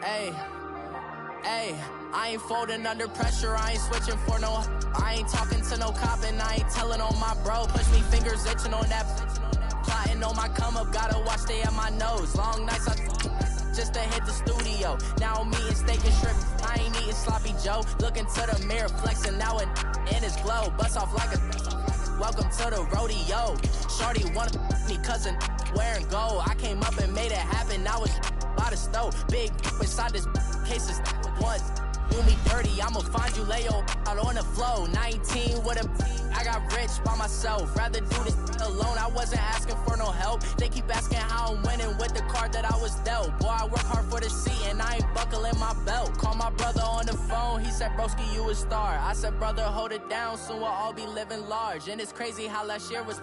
Hey, I ain't folding under pressure, I ain't switching for no. I ain't talking to no cop and I ain't telling on my bro. Push me fingers itching on that. Plotting on my come up, gotta watch stay at my nose. Long nights just to hit the studio. Now I'm eating steak and shrimp, I ain't eating sloppy Joe. Looking to the mirror, flexing now and in his glow. Bust off like a welcome to the rodeo. Shorty wanna me cousin wearing gold. I came up and made it happen, now it's by the stove. Big inside this cases once. Do me dirty, I'ma find you, lay your out on the floor. 19 with a, I got rich by myself. Rather do this alone, I wasn't asking for no help. They keep asking how I'm winning with the card that I was dealt. Boy, I work hard for the seat and I ain't buckling my belt. Call my brother on the phone, he said, broski, you a star. I said, brother, hold it down, soon we'll all be living large. And it's crazy how last year was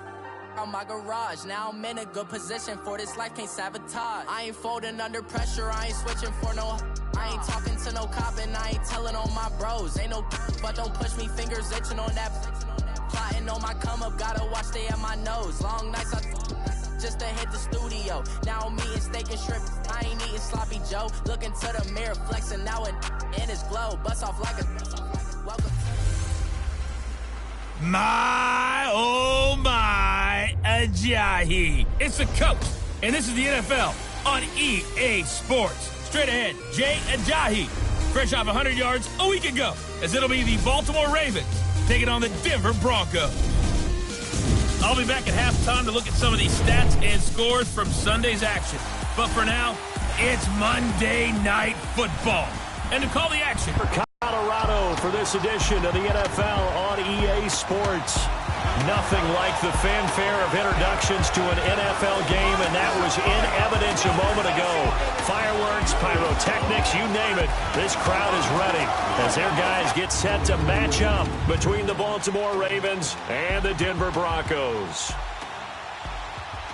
on my garage. Now I'm in a good position for this life, can't sabotage. I ain't folding under pressure, I ain't switching for no. I ain't talking to no cop and I ain't telling on my bros. Ain't no but don't push me, fingers itching on that. Plotting on my come up, gotta watch stay at my nose. Long nights just to hit the studio. Now I'm eating steak and shrimp, I ain't eating sloppy Joe. Looking to the mirror, flexing now and in his glow. Bust off like a welcome. My, oh my, Ajayi. It's the coach, and this is the NFL on EA Sports. Straight ahead, Jay Ajayi, fresh off 100 yards a week ago, as it'll be the Baltimore Ravens taking on the Denver Broncos. I'll be back at halftime to look at some of these stats and scores from Sunday's action. But for now, it's Monday Night Football. And to call the action for Colorado for this edition of the NFL on EA Sports. Nothing like the fanfare of introductions to an NFL game, and that was in evidence a moment ago. Fireworks, pyrotechnics, you name it. This crowd is ready as their guys get set to match up between the Baltimore Ravens and the Denver Broncos.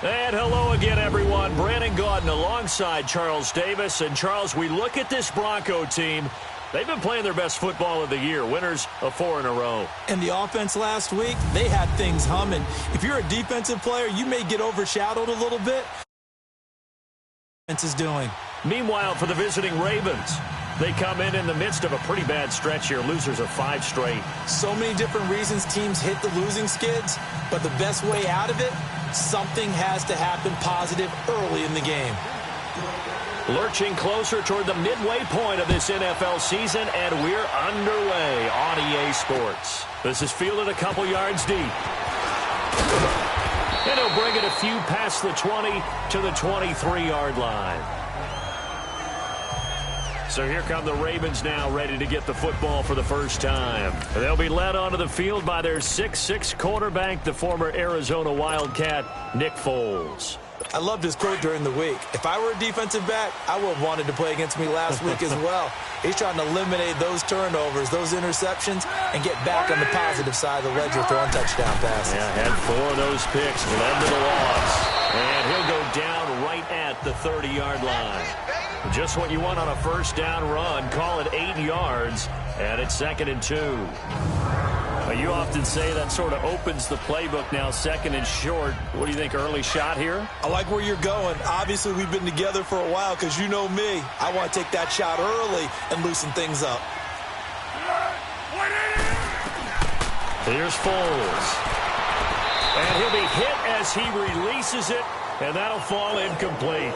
And hello again, everyone. Brandon Gaudin alongside Charles Davis. And, Charles, we look at this Bronco team. They've been playing their best football of the year, winners of 4 in a row. And the offense last week, they had things humming. If you're a defensive player, you may get overshadowed a little bit. What is doing. Meanwhile, for the visiting Ravens, they come in the midst of a pretty bad stretch here, losers of 5 straight. So many different reasons teams hit the losing skids, but the best way out of it, something has to happen positive early in the game. Lurching closer toward the midway point of this NFL season, and we're underway on EA Sports. This is fielded a couple yards deep. And he'll bring it a few past the 20 to the 23-yard line. So here come the Ravens now, ready to get the football for the first time. They'll be led onto the field by their 6'6" quarterback, the former Arizona Wildcat, Nick Foles. I loved his quote during the week. If I were a defensive back, I would have wanted to play against me last week as well. He's trying to eliminate those turnovers, those interceptions, and get back on the positive side of the ledger throwing touchdown passes. Yeah, had 4 of those picks, led to the loss. And he'll go down right at the 30-yard line. Just what you want on a first down run. Call it 8 yards, and it's 2nd and 2. You often say that sort of opens the playbook now, 2nd and short. What do you think, early shot here? I like where you're going. Obviously, we've been together for a while because you know me. I want to take that shot early and loosen things up. Here's Foles. And he'll be hit as he releases it, and that'll fall incomplete.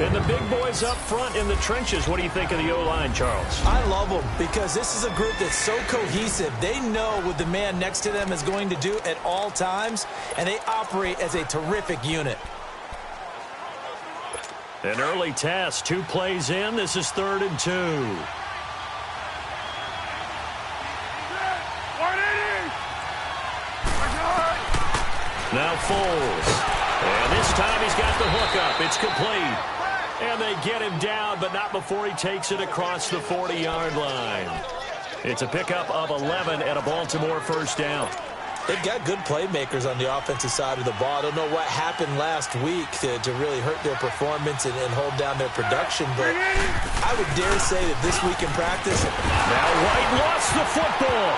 And the big boys up front in the trenches. What do you think of the O-line, Charles? I love them because this is a group that's so cohesive. They know what the man next to them is going to do at all times, and they operate as a terrific unit. An early test, 2 plays in. This is 3rd and 2. Now Foles. And this time he's got the hook up. It's complete. And they get him down, but not before he takes it across the 40-yard line. It's a pickup of 11 and a Baltimore first down. They've got good playmakers on the offensive side of the ball. I don't know what happened last week to really hurt their performance and hold down their production, but I would dare say that this week in practice. Now White lost the football.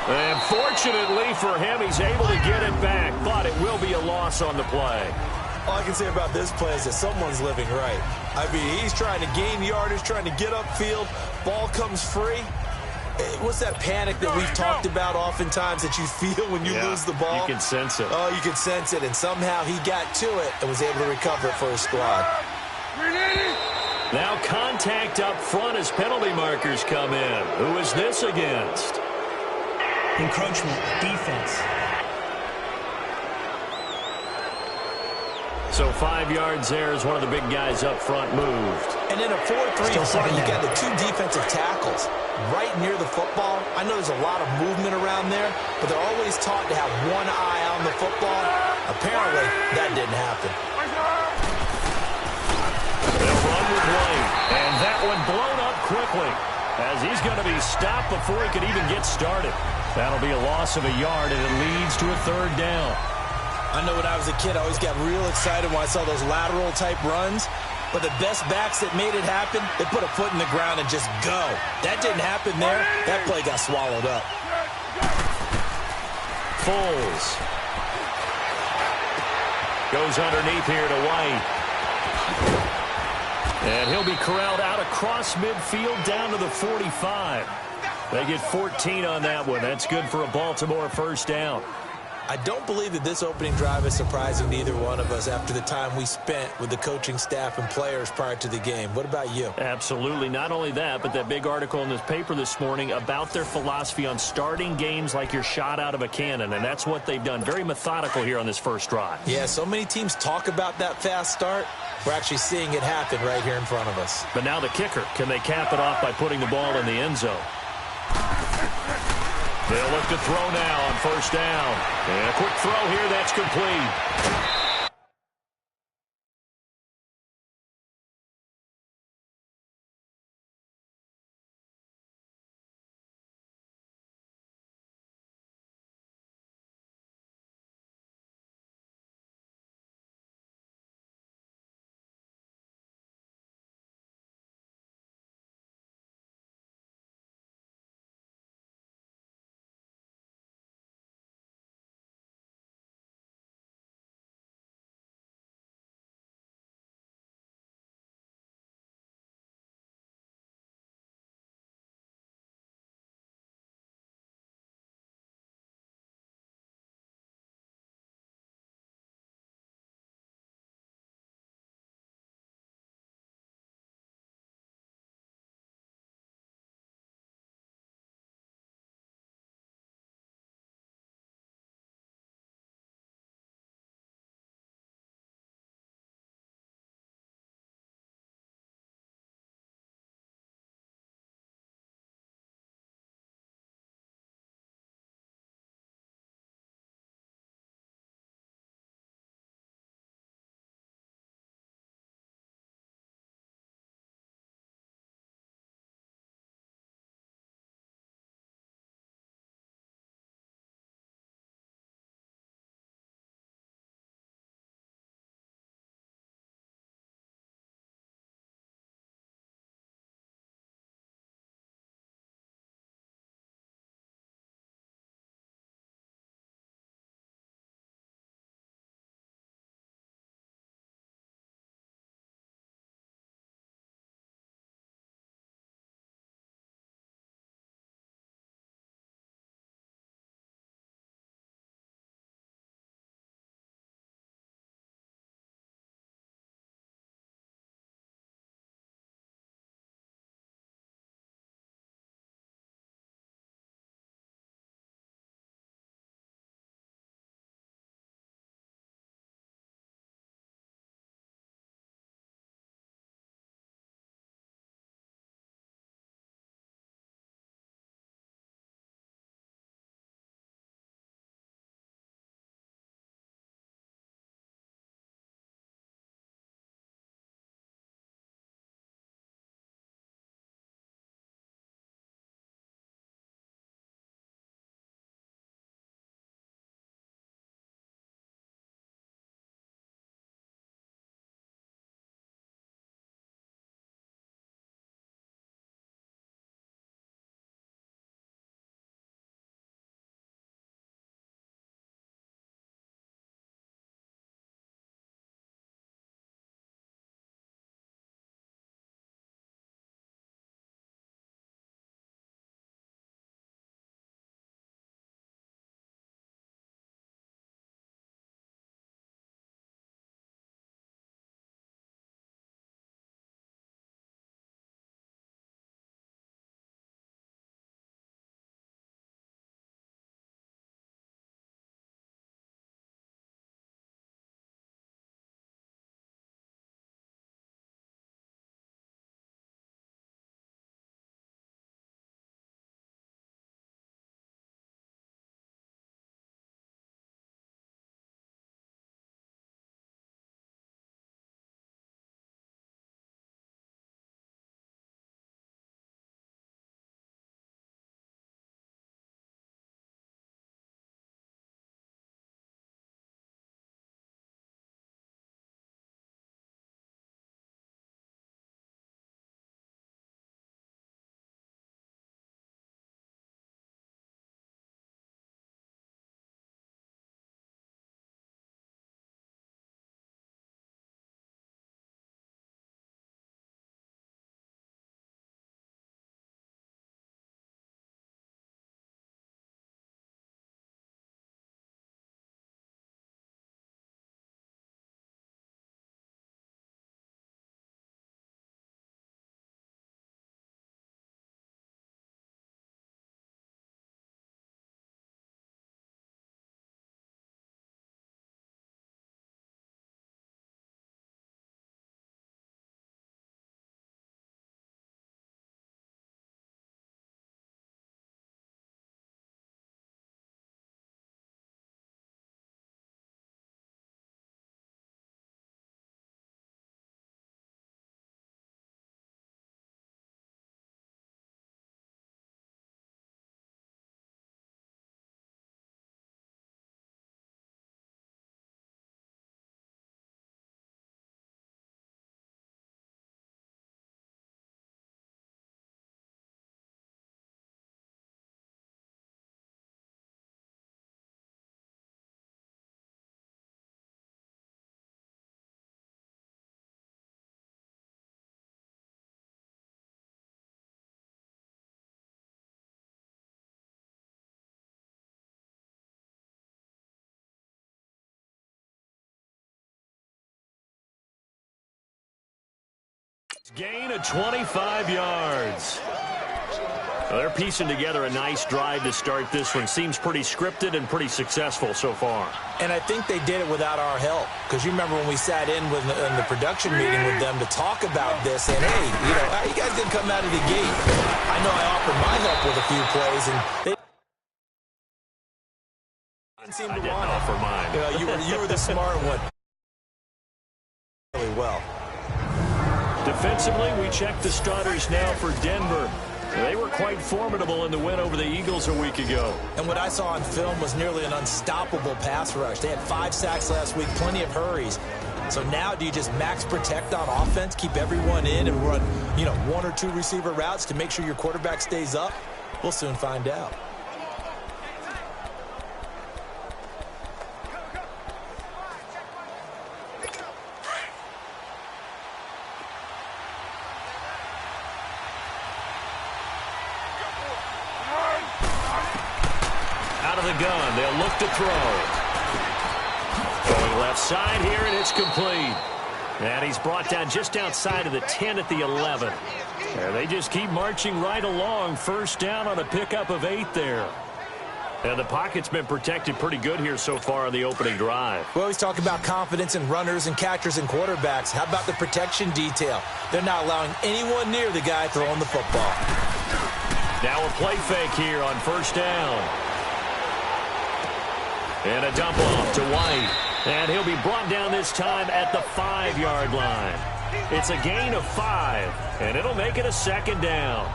And fortunately for him, he's able to get it back, but it will be a loss on the play. All I can say about this play is that someone's living right. I mean, he's trying to gain yardage, trying to get upfield. Ball comes free. What's that panic that we've talked about oftentimes that you feel when you lose the ball? You can sense it. Oh, you can sense it. And somehow he got to it and was able to recover it for his squad. Now contact up front as penalty markers come in. Who is this against? Encroachment, defense. So 5 yards there as one of the big guys up front moved. And in a 4-3 in front, you got the 2 defensive tackles right near the football. I know there's a lot of movement around there, but they're always taught to have one eye on the football. Apparently, that didn't happen. They'll run with White, and that one blown up quickly as he's going to be stopped before he could even get started. That'll be a loss of a yard, and it leads to a 3rd down. I know when I was a kid, I always got real excited when I saw those lateral-type runs. But the best backs that made it happen, they put a foot in the ground and just go. That didn't happen there. That play got swallowed up. Foles goes underneath here to White. And he'll be corralled out across midfield down to the 45. They get 14 on that one. That's good for a Baltimore 1st down. I don't believe that this opening drive is surprising to either one of us after the time we spent with the coaching staff and players prior to the game. What about you? Absolutely. Not only that, but that big article in this paper this morning about their philosophy on starting games like you're shot out of a cannon, and that's what they've done. Very methodical here on this first drive. Yeah, so many teams talk about that fast start. We're actually seeing it happen right here in front of us. But now the kicker. Can they cap it off by putting the ball in the end zone? They'll look to throw now on 1st down. And a quick throw here, that's complete. Gain of 25 yards. Well, they're piecing together a nice drive to start this one. Seems pretty scripted and pretty successful so far. And I think they did it without our help. Because you remember when we sat in the production meeting with them to talk about this, and hey, how you guys didn't come out of the gate. I know I offered my help with a few plays, and they didn't seem to want it. Offer mine. You were the smart one. Really well. Defensively, we check the starters now for Denver. They were quite formidable in the win over the Eagles a week ago. And what I saw on film was nearly an unstoppable pass rush. They had 5 sacks last week, plenty of hurries. So now do you just max protect on offense, keep everyone in, and run 1 or 2 receiver routes to make sure your quarterback stays up? We'll soon find out. The gun. They'll look to throw. Going left side here, and it's complete. And he's brought down just outside of the 10 at the 11. And they just keep marching right along. First down on a pickup of 8 there. And the pocket's been protected pretty good here so far on the opening drive. We always talk about confidence in runners and catchers and quarterbacks. How about the protection detail? They're not allowing anyone near the guy throwing the football. Now a play fake here on first down. And a dump off to White. And he'll be brought down this time at the 5-yard line. It's a gain of 5, and it'll make it a second down.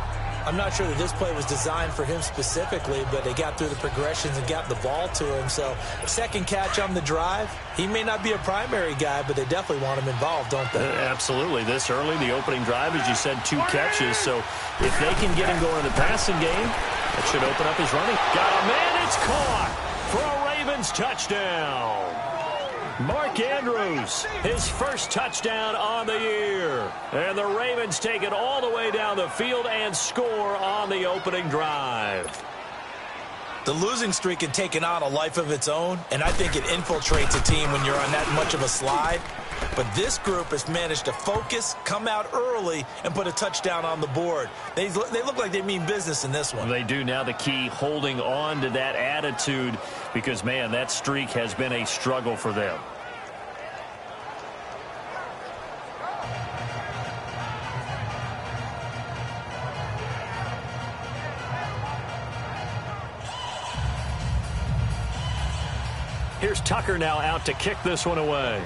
I'm not sure that this play was designed for him specifically, but they got through the progressions and got the ball to him. So second catch on the drive. He may not be a primary guy, but they definitely want him involved, don't they? Absolutely. This early, the opening drive, as you said, 2 catches. So if they can get him going in the passing game, that should open up his running. Got a man. It's caught for a Ravens touchdown. Mark Andrews, his first touchdown on the year. And the Ravens take it all the way down the field and score on the opening drive. The losing streak had taken on a life of its own, and I think it infiltrates a team when you're on that much of a slide. But this group has managed to focus, come out early, and put a touchdown on the board. They look like they mean business in this one. They do. Now the key, holding on to that attitude, because, man, that streak has been a struggle for them. Here's Tucker now out to kick this one away.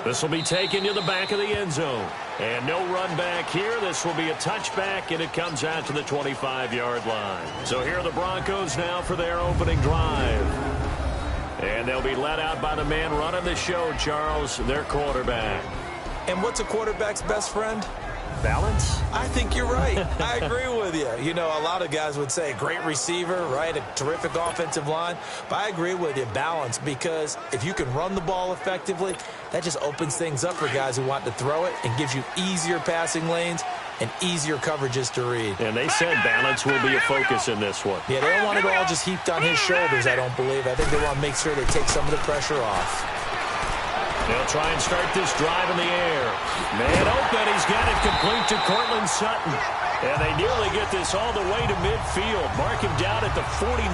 This will be taken to the back of the end zone. And no run back here. This will be a touchback, and it comes out to the 25-yard line. So here are the Broncos now for their opening drive. And they'll be led out by the man running the show, Charles, their quarterback. And what's a quarterback's best friend? Balance? I think you're right. I agree with you. You know, a lot of guys would say great receiver, right? A terrific offensive line. But I agree with you, balance, because if you can run the ball effectively, that just opens things up for guys who want to throw it and gives you easier passing lanes and easier coverages to read. And they said balance will be a focus in this one. Yeah, they don't want it all just heaped on his shoulders, I don't believe. I think they want to make sure they take some of the pressure off. They'll try and start this drive in the air. Man open, he's got it complete to Cortland Sutton. And they nearly get this all the way to midfield. Mark him down at the 49.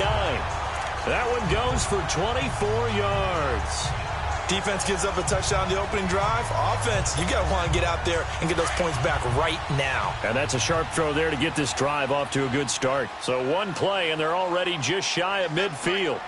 That one goes for 24 yards. Defense gives up a touchdown the opening drive. Offense, you got to want to get out there and get those points back right now. And that's a sharp throw there to get this drive off to a good start. So one play, and they're already just shy of midfield.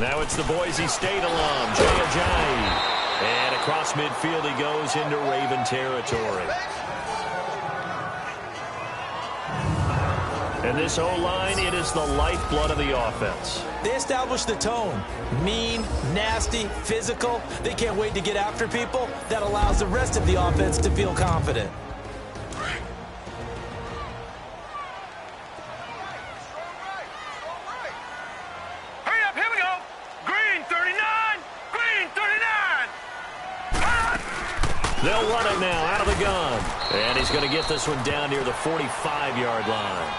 Now it's the Boise State alum, Jay Ajayi. And across midfield he goes into Raven territory. And this O-line, it is the lifeblood of the offense. They establish the tone. Mean, nasty, physical. They can't wait to get after people. That allows the rest of the offense to feel confident. Hurry up, here we go. Green, 39. They'll run it now out of the gun. And he's going to get this one down near the 45-yard line.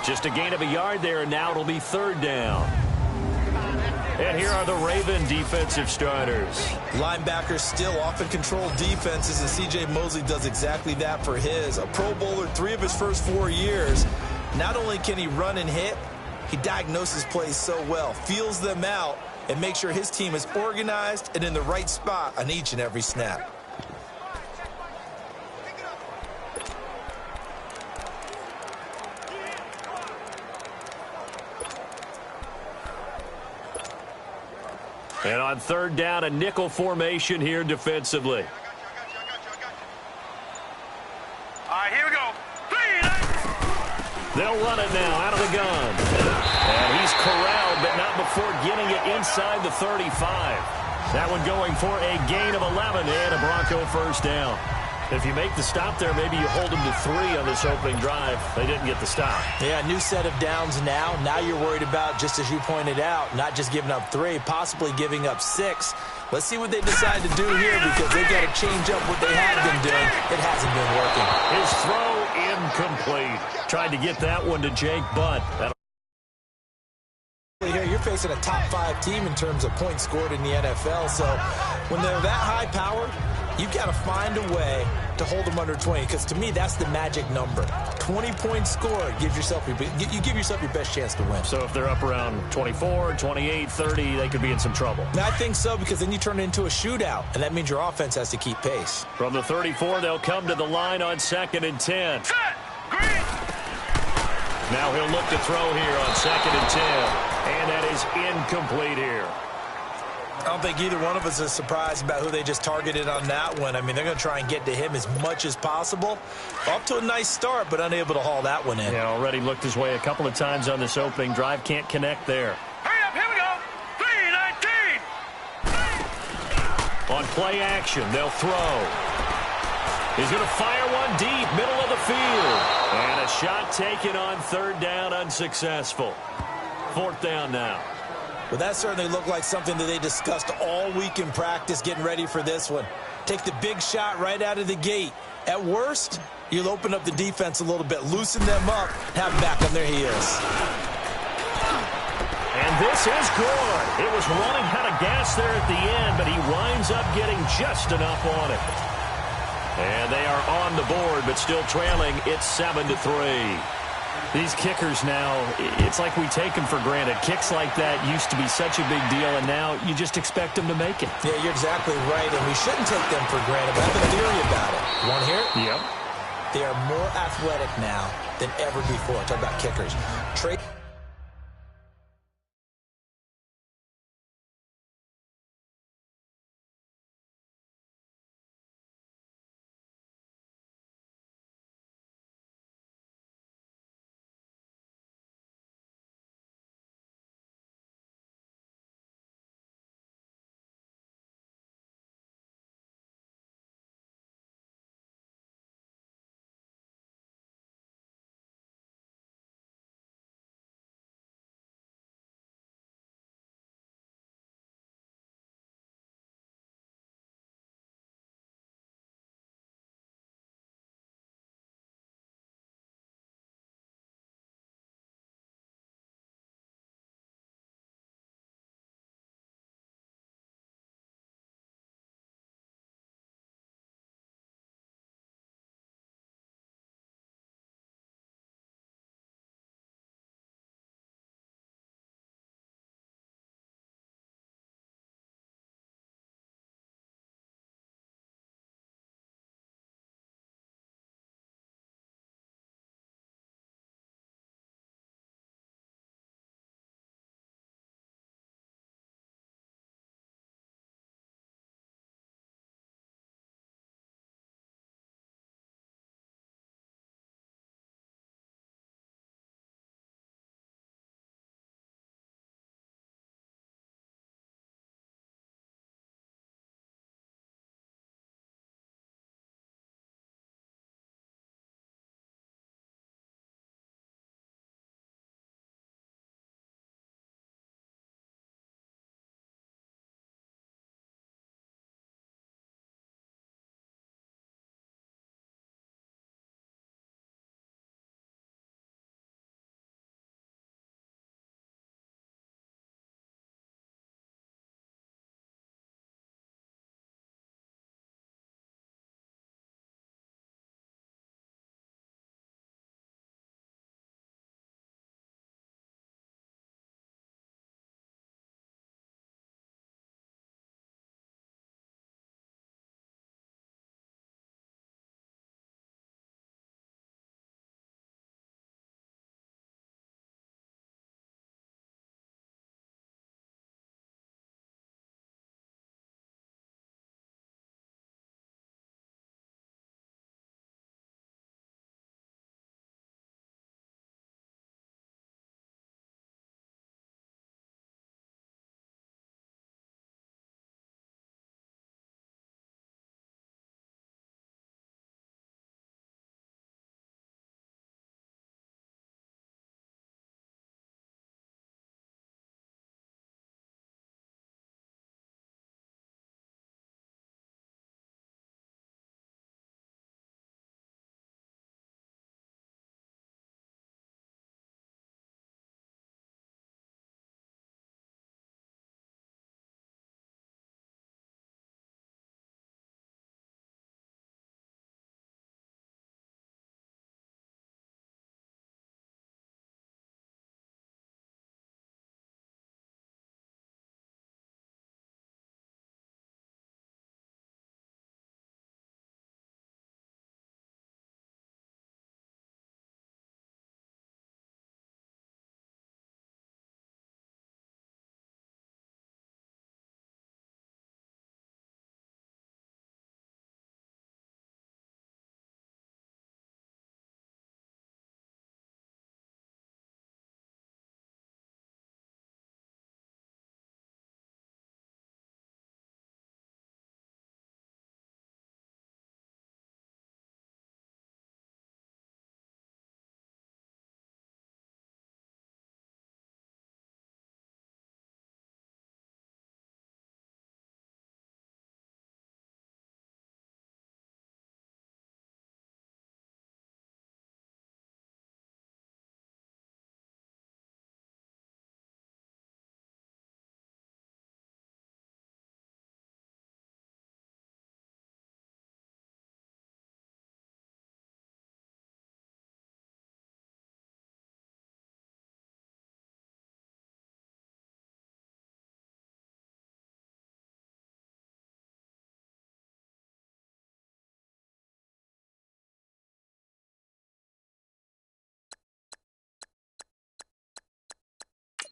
Just a gain of a yard there, and now it'll be third down. And here are the Raven defensive starters. Linebackers still often control defenses, and C.J. Mosley does exactly that for his. A Pro Bowler 3 of his first 4 years. Not only can he run and hit, he diagnoses plays so well, feels them out, and makes sure his team is organized and in the right spot on each and every snap. And on third down, a nickel formation here defensively. All right, here we go. They'll run it now out of the gun. And he's corralled, but not before getting it inside the 35. That one going for a gain of 11 and a Bronco first down. If you make the stop there, maybe you hold them to 3 on this opening drive. They didn't get the stop. Yeah, new set of downs now. Now you're worried about, just as you pointed out, not just giving up 3, possibly giving up 6. Let's see what they decide to do here, because they've got to change up what they have been doing. It hasn't been working. His throw incomplete. Tried to get that one to Jake Butt. Here you're facing a top 5 team in terms of points scored in the NFL, so when they're that high powered, you've got to find a way to hold them under 20, because to me that's the magic number. 20 points scored gives yourself you give yourself your best chance to win. So if they're up around 24, 28, 30, they could be in some trouble. And I think so, because then you turn it into a shootout, and that means your offense has to keep pace. From the 34, they'll come to the line on 2nd and 10. Set. Green. Now he'll look to throw here on 2nd and 10. And that is incomplete here. I don't think either one of us is surprised about who they just targeted on that one. I mean, they're going to try and get to him as much as possible. Off to a nice start, but unable to haul that one in. Yeah, already looked his way a couple of times on this opening drive. Can't connect there. Hurry up, here we go. 3-19. On play action, they'll throw. He's going to fire one deep, middle of the field. And a shot taken on third down, unsuccessful. Fourth down now. Well, that certainly looked like something that they discussed all week in practice getting ready for this one. Take the big shot right out of the gate. At worst, you'll open up the defense a little bit, loosen them up, have them back on their heels. And this is good. It was running out of gas there at the end, but he winds up getting just enough on it. And they are on the board, but still trailing. It's 7-3. These kickers now, it's like we take them for granted. Kicks like that used to be such a big deal, and now you just expect them to make it. Yeah, you're exactly right, and we shouldn't take them for granted, but I have a theory about it. You want to hear it? Yep. They are more athletic now than ever before. Talk about kickers.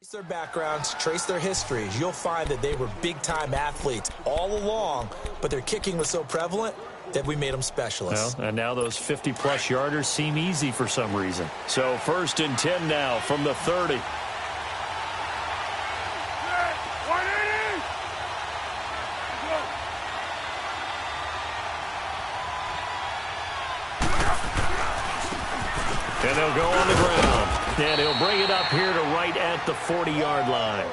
Trace their backgrounds, trace their histories, you'll find that they were big-time athletes all along, but their kicking was so prevalent that we made them specialists. Well, and now those 50-plus yarders seem easy for some reason. So 1st and 10 now from the 30. And they'll go on the ground. And he'll bring it up here to right at the 40-yard line.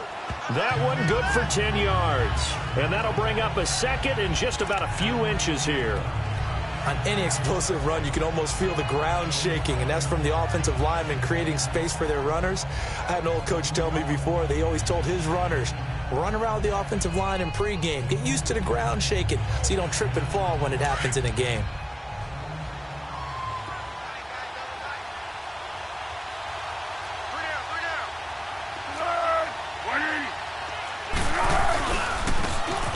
That one good for 10 yards. And that'll bring up a 2nd and just about a few inches here. On any explosive run, you can almost feel the ground shaking, and that's from the offensive linemen creating space for their runners. I had an old coach tell me before, they always told his runners, run around the offensive line in pregame. Get used to the ground shaking so you don't trip and fall when it happens in a game.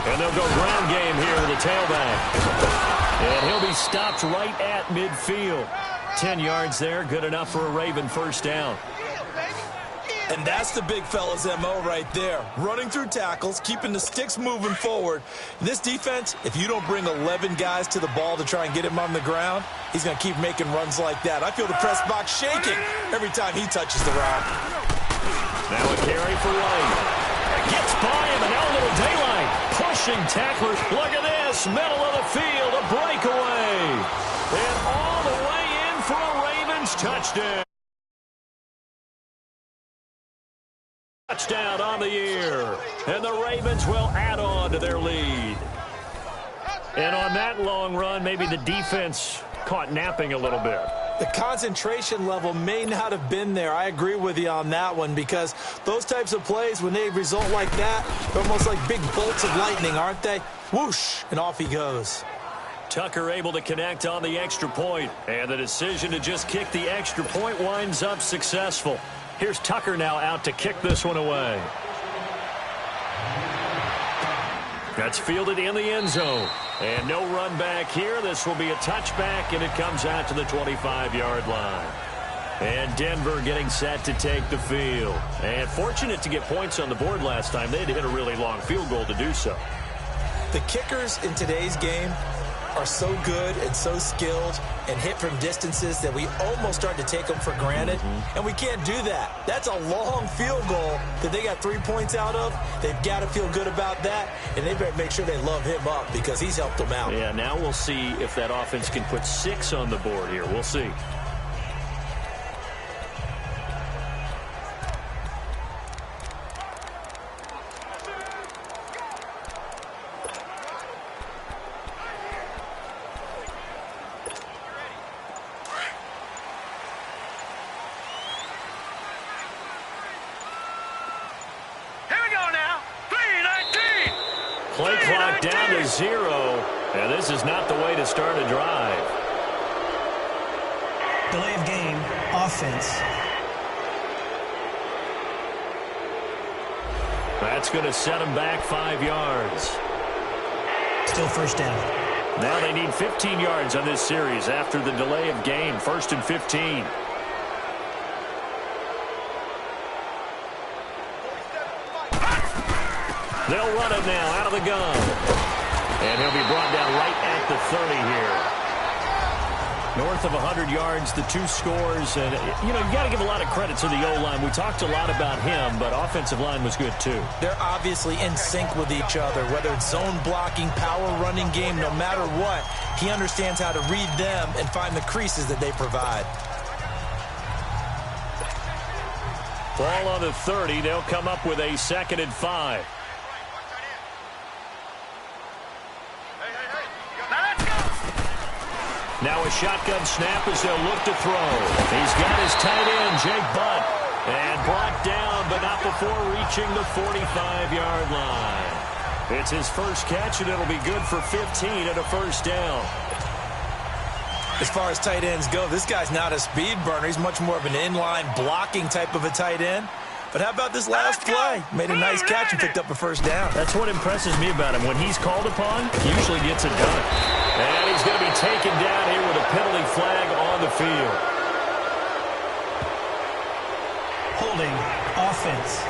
And they'll go ground game here with the tailback. And he'll be stopped right at midfield. 10 yards there, good enough for a Raven first down. And that's the big fella's MO right there. Running through tackles, keeping the sticks moving forward. This defense, if you don't bring 11 guys to the ball to try and get him on the ground, he's going to keep making runs like that. I feel the press box shaking every time he touches the rock. Now a carry for White. Gets by him, and now a little daylight. Pushing tacklers. Look at this. Middle of the field, a breakaway. And all the way in for a Ravens touchdown. Touchdown on the year. And the Ravens will add on to their lead. And on that long run, maybe the defense caught napping a little bit. The concentration level may not have been there. I agree with you on that one, because those types of plays, when they result like that, they're almost like big bolts of lightning, aren't they? Whoosh, and off he goes. Tucker able to connect on the extra point, and the decision to just kick the extra point winds up successful. Here's Tucker now out to kick this one away. That's fielded in the end zone. And no run back here. This will be a touchback, and it comes out to the 25-yard line. And Denver getting set to take the field. And fortunate to get points on the board last time. They had to hit a really long field goal to do so. The kickers in today's game are so good and so skilled and hit from distances that we almost start to take them for granted. And we can't do that. That's a long field goal that they got 3 points out of. They've got to feel good about that, and they better make sure they love him up because he's helped them out. Yeah, now we'll see if that offense can put 6 on the board here. We'll see. Play clock down to 0, and this is not the way to start a drive. Delay of game, offense. That's going to set them back 5 yards. Still first down. Now they need 15 yards on this series after the delay of game. 1st and 15. They'll run it now out of the gun. And he'll be brought down right at the 30 here. North of 100 yards, the 2 scores. And, you got to give a lot of credit to the O-line. We talked a lot about him, but offensive line was good, too. They're obviously in sync with each other, whether it's zone blocking, power running game, no matter what. He understands how to read them and find the creases that they provide. Ball on the 30. They'll come up with a 2nd and 5. Now a shotgun snap as they'll look to throw. He's got his tight end, Jake Butt, and brought down, but not before reaching the 45-yard line. It's his first catch, and it'll be good for 15 and a first down. As far as tight ends go, this guy's not a speed burner. He's much more of an inline blocking type of a tight end. But how about this last play? Made a nice catch and picked up a first down. That's what impresses me about him. When he's called upon, he usually gets it done. And he's going to be taken down here with a penalty flag on the field. Holding offense.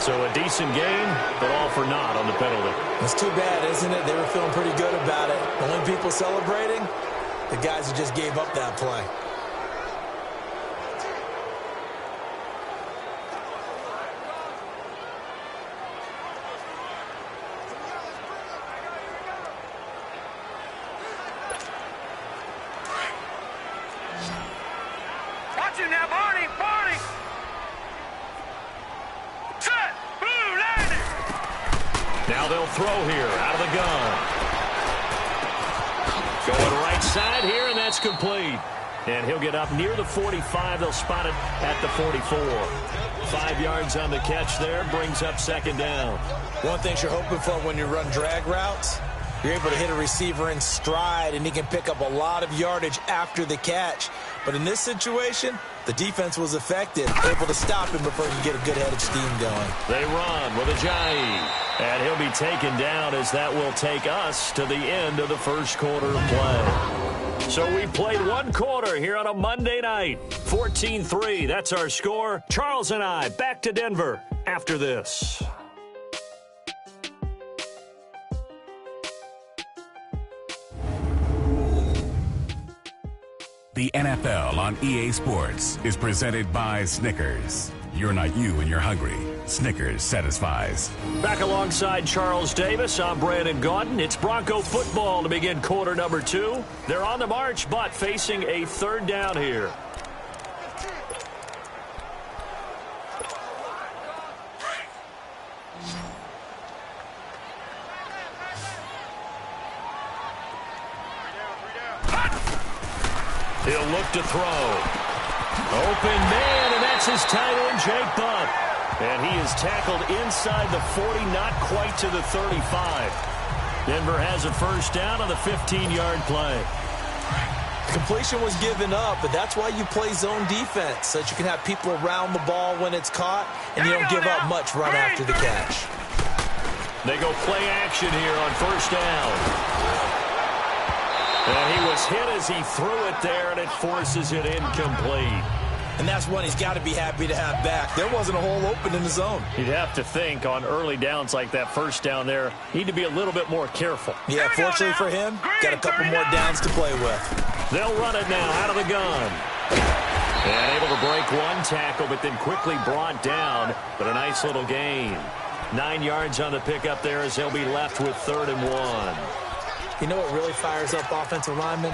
So a decent game, but all for naught on the penalty. It's too bad, isn't it? They were feeling pretty good about it. The only people celebrating, the guys who just gave up that play. Watch him now, Barney! Barney! Set! Blue landing! Now they'll throw here out of the gun. Going right side here, and that's complete. And he'll get up near the 45. They'll spot it at the 44. 5 yards on the catch there, brings up second down. One thing you're hoping for when you run drag routes, you're able to hit a receiver in stride, and he can pick up a lot of yardage after the catch. But in this situation, the defense was effective, able to stop him before he could get a good head of steam going. They run with Ajayi, and he'll be taken down as that will take us to the end of the first quarter of play. So we played one quarter here on a Monday night. 14-3, that's our score. Charles and I back to Denver after this. The NFL on EA Sports is presented by Snickers. You're not you when you're hungry. Snickers satisfies. Back alongside Charles Davis, I'm Brandon Gaudin. It's Bronco football to begin quarter number 2. They're on the march, but facing a third down here. He'll look to throw. Open man, and that's his tight end, Jake Butt. And he is tackled inside the 40, not quite to the 35. Denver has a first down on the 15-yard play. Completion was given up, but that's why you play zone defense, so that you can have people around the ball when it's caught, and you don't give up much run after the catch. They go play action here on first down. And he was hit as he threw it there, and it forces it incomplete. And that's one he's got to be happy to have back. There wasn't a hole open in the zone. You'd have to think on early downs like that first down there, need to be a little bit more careful. Yeah, fortunately for him, got a couple more downs to play with. They'll run it now out of the gun. And able to break one tackle, but then quickly brought down. But a nice little gain. 9 yards on the pickup there as they'll be left with 3rd and 1. You know what really fires up offensive linemen?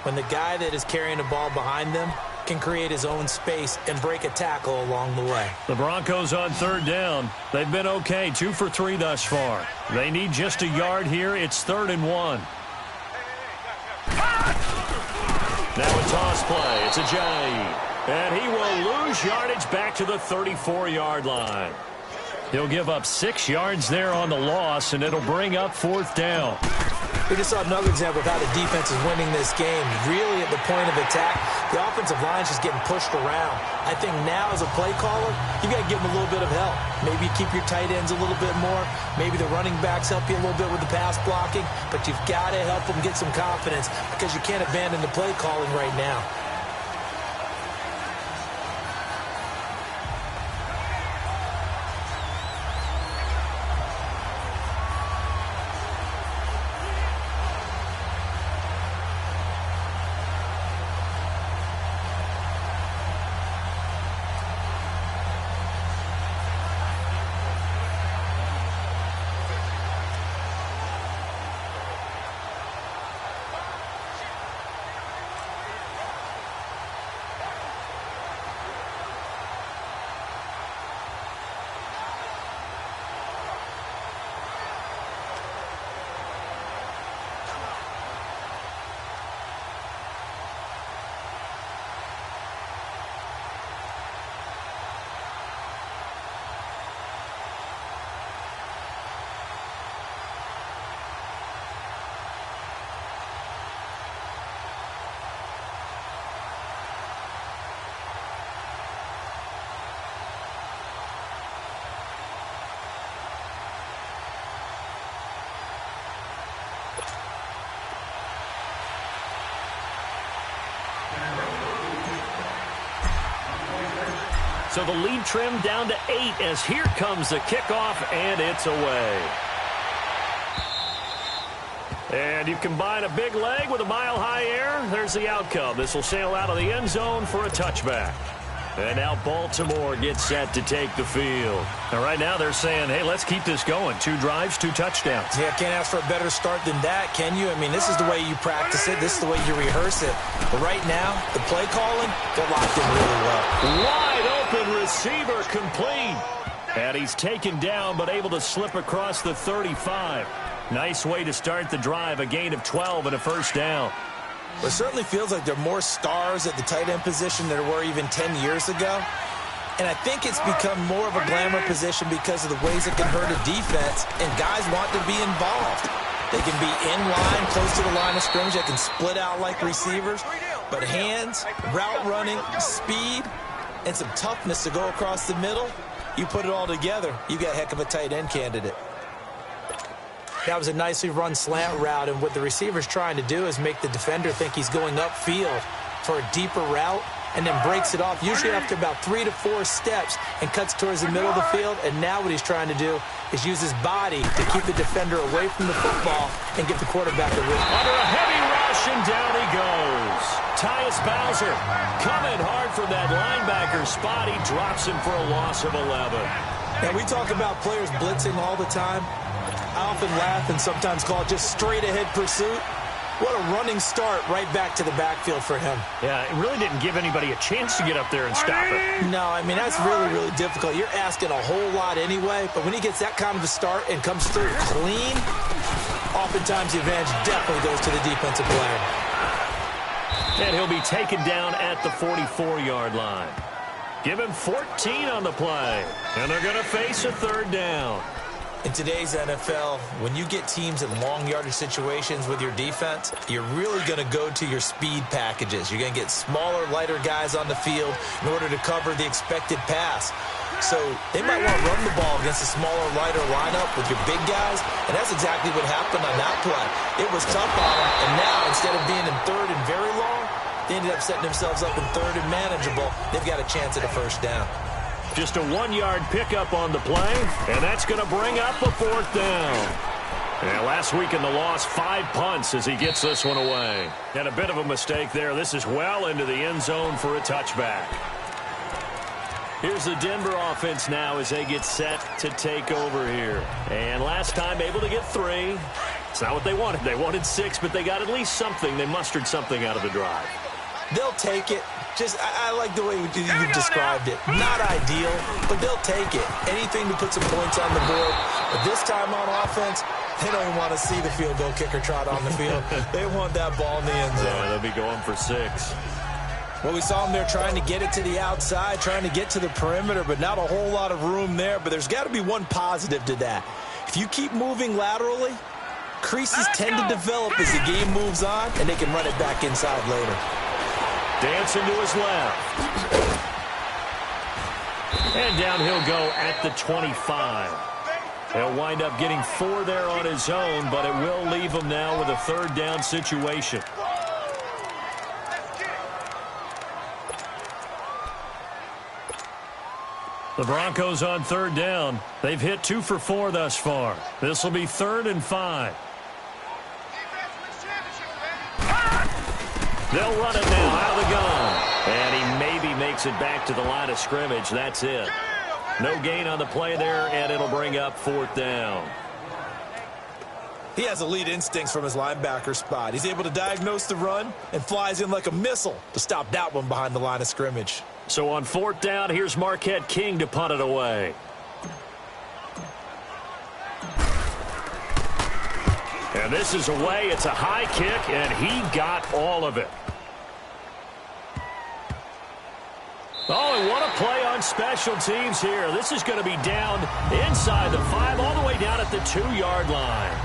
When the guy that is carrying the ball behind them can create his own space and break a tackle along the way. The Broncos on 3rd down. They've been okay, 2 for 3 thus far. They need just a yard here. It's 3rd and 1. Now a toss play. It's Ajayi. And he will lose yardage back to the 34-yard line. He'll give up 6 yards there on the loss, and it'll bring up 4th down. We just saw another example of how the defense is winning this game. Really at the point of attack, the offensive line's just getting pushed around. I think now as a play caller, you got to give them a little bit of help. Maybe keep your tight ends a little bit more. Maybe the running backs help you a little bit with the pass blocking. But you've got to help them get some confidence because you can't abandon the play calling right now. So the lead trimmed down to 8 as here comes the kickoff, and it's away. And you combine a big leg with a mile-high air, there's the outcome. This will sail out of the end zone for a touchback. And now Baltimore gets set to take the field. And right now they're saying, hey, let's keep this going. 2 drives, 2 touchdowns. Yeah, can't ask for a better start than that, can you? I mean, this is the way you practice it. This is the way you rehearse it. But right now, the play calling, they're locked in really well. Wide open receiver complete. And he's taken down but able to slip across the 35. Nice way to start the drive, a gain of 12 and a first down. Well, it certainly feels like there are more stars at the tight end position than there were even 10 years ago. And I think it's become more of a glamour position because of the ways it can hurt a defense, and guys want to be involved. They can be in line, close to the line of scrimmage. They can split out like receivers. But hands, route running, speed, and some toughness to go across the middle, you put it all together, you got a heck of a tight end candidate. That was a nicely run slant route, and what the receiver's trying to do is make the defender think he's going upfield for a deeper route, and then breaks it off, usually after about 3 to 4 steps, and cuts towards the middle of the field. And now what he's trying to do is use his body to keep the defender away from the football and give the quarterback a rip. Under a heavy rush, and down he goes. Tyus Bowser coming hard from that linebacker spot. He drops him for a loss of 11. And we talk about players blitzing all the time. I often laugh and sometimes call it just straight-ahead pursuit. What a running start right back to the backfield for him. Yeah, it really didn't give anybody a chance to get up there and stop it. No, I mean, that's really, really difficult. You're asking a whole lot anyway, but when he gets that kind of a start and comes through clean, oftentimes the advantage definitely goes to the defensive player. And he'll be taken down at the 44-yard line. Give him 14 on the play, and they're going to face a 3rd down. In today's NFL, when you get teams in long yardage situations with your defense, you're really going to go to your speed packages. You're going to get smaller, lighter guys on the field in order to cover the expected pass. So they might want to run the ball against a smaller, lighter lineup with your big guys, and that's exactly what happened on that play. It was tough on them, and now instead of being in 3rd and very long, they ended up setting themselves up in 3rd and manageable. They've got a chance at a first down. Just a 1-yard pickup on the play, and that's going to bring up a 4th down. And last week in the loss, 5 punts as he gets this one away. And a bit of a mistake there. This is well into the end zone for a touchback. Here's the Denver offense now as they get set to take over here. And last time able to get 3. It's not what they wanted. They wanted 6, but they got at least something. They mustered something out of the drive. They'll take it. I like the way you described it. Not ideal, but they'll take it. Anything to put some points on the board. But this time on offense, they don't even want to see the field goal kicker trot on the field. They want that ball in the end zone. Yeah, they'll be going for 6. Well, we saw them there trying to get it to the outside, trying to get to the perimeter, but not a whole lot of room there. But there's got to be one positive to that. If you keep moving laterally, creases tend to develop as the game moves on, and they can run it back inside later. Dancing to his left. And down he'll go at the 25. He'll wind up getting 4 there on his own, but it will leave him now with a 3rd down situation. The Broncos on 3rd down. They've hit 2 for 4 thus far. This will be 3rd and 5. They'll run it now out of the gun. And he maybe makes it back to the line of scrimmage. That's it. No gain on the play there, and it'll bring up 4th down. He has elite instincts from his linebacker spot. He's able to diagnose the run and flies in like a missile to stop that one behind the line of scrimmage. So on 4th down, here's Marquette King to punt it away. And this is away. It's a high kick, and he got all of it. Oh, and what a play on special teams here. This is going to be down inside the 5, all the way down at the 2-yard line.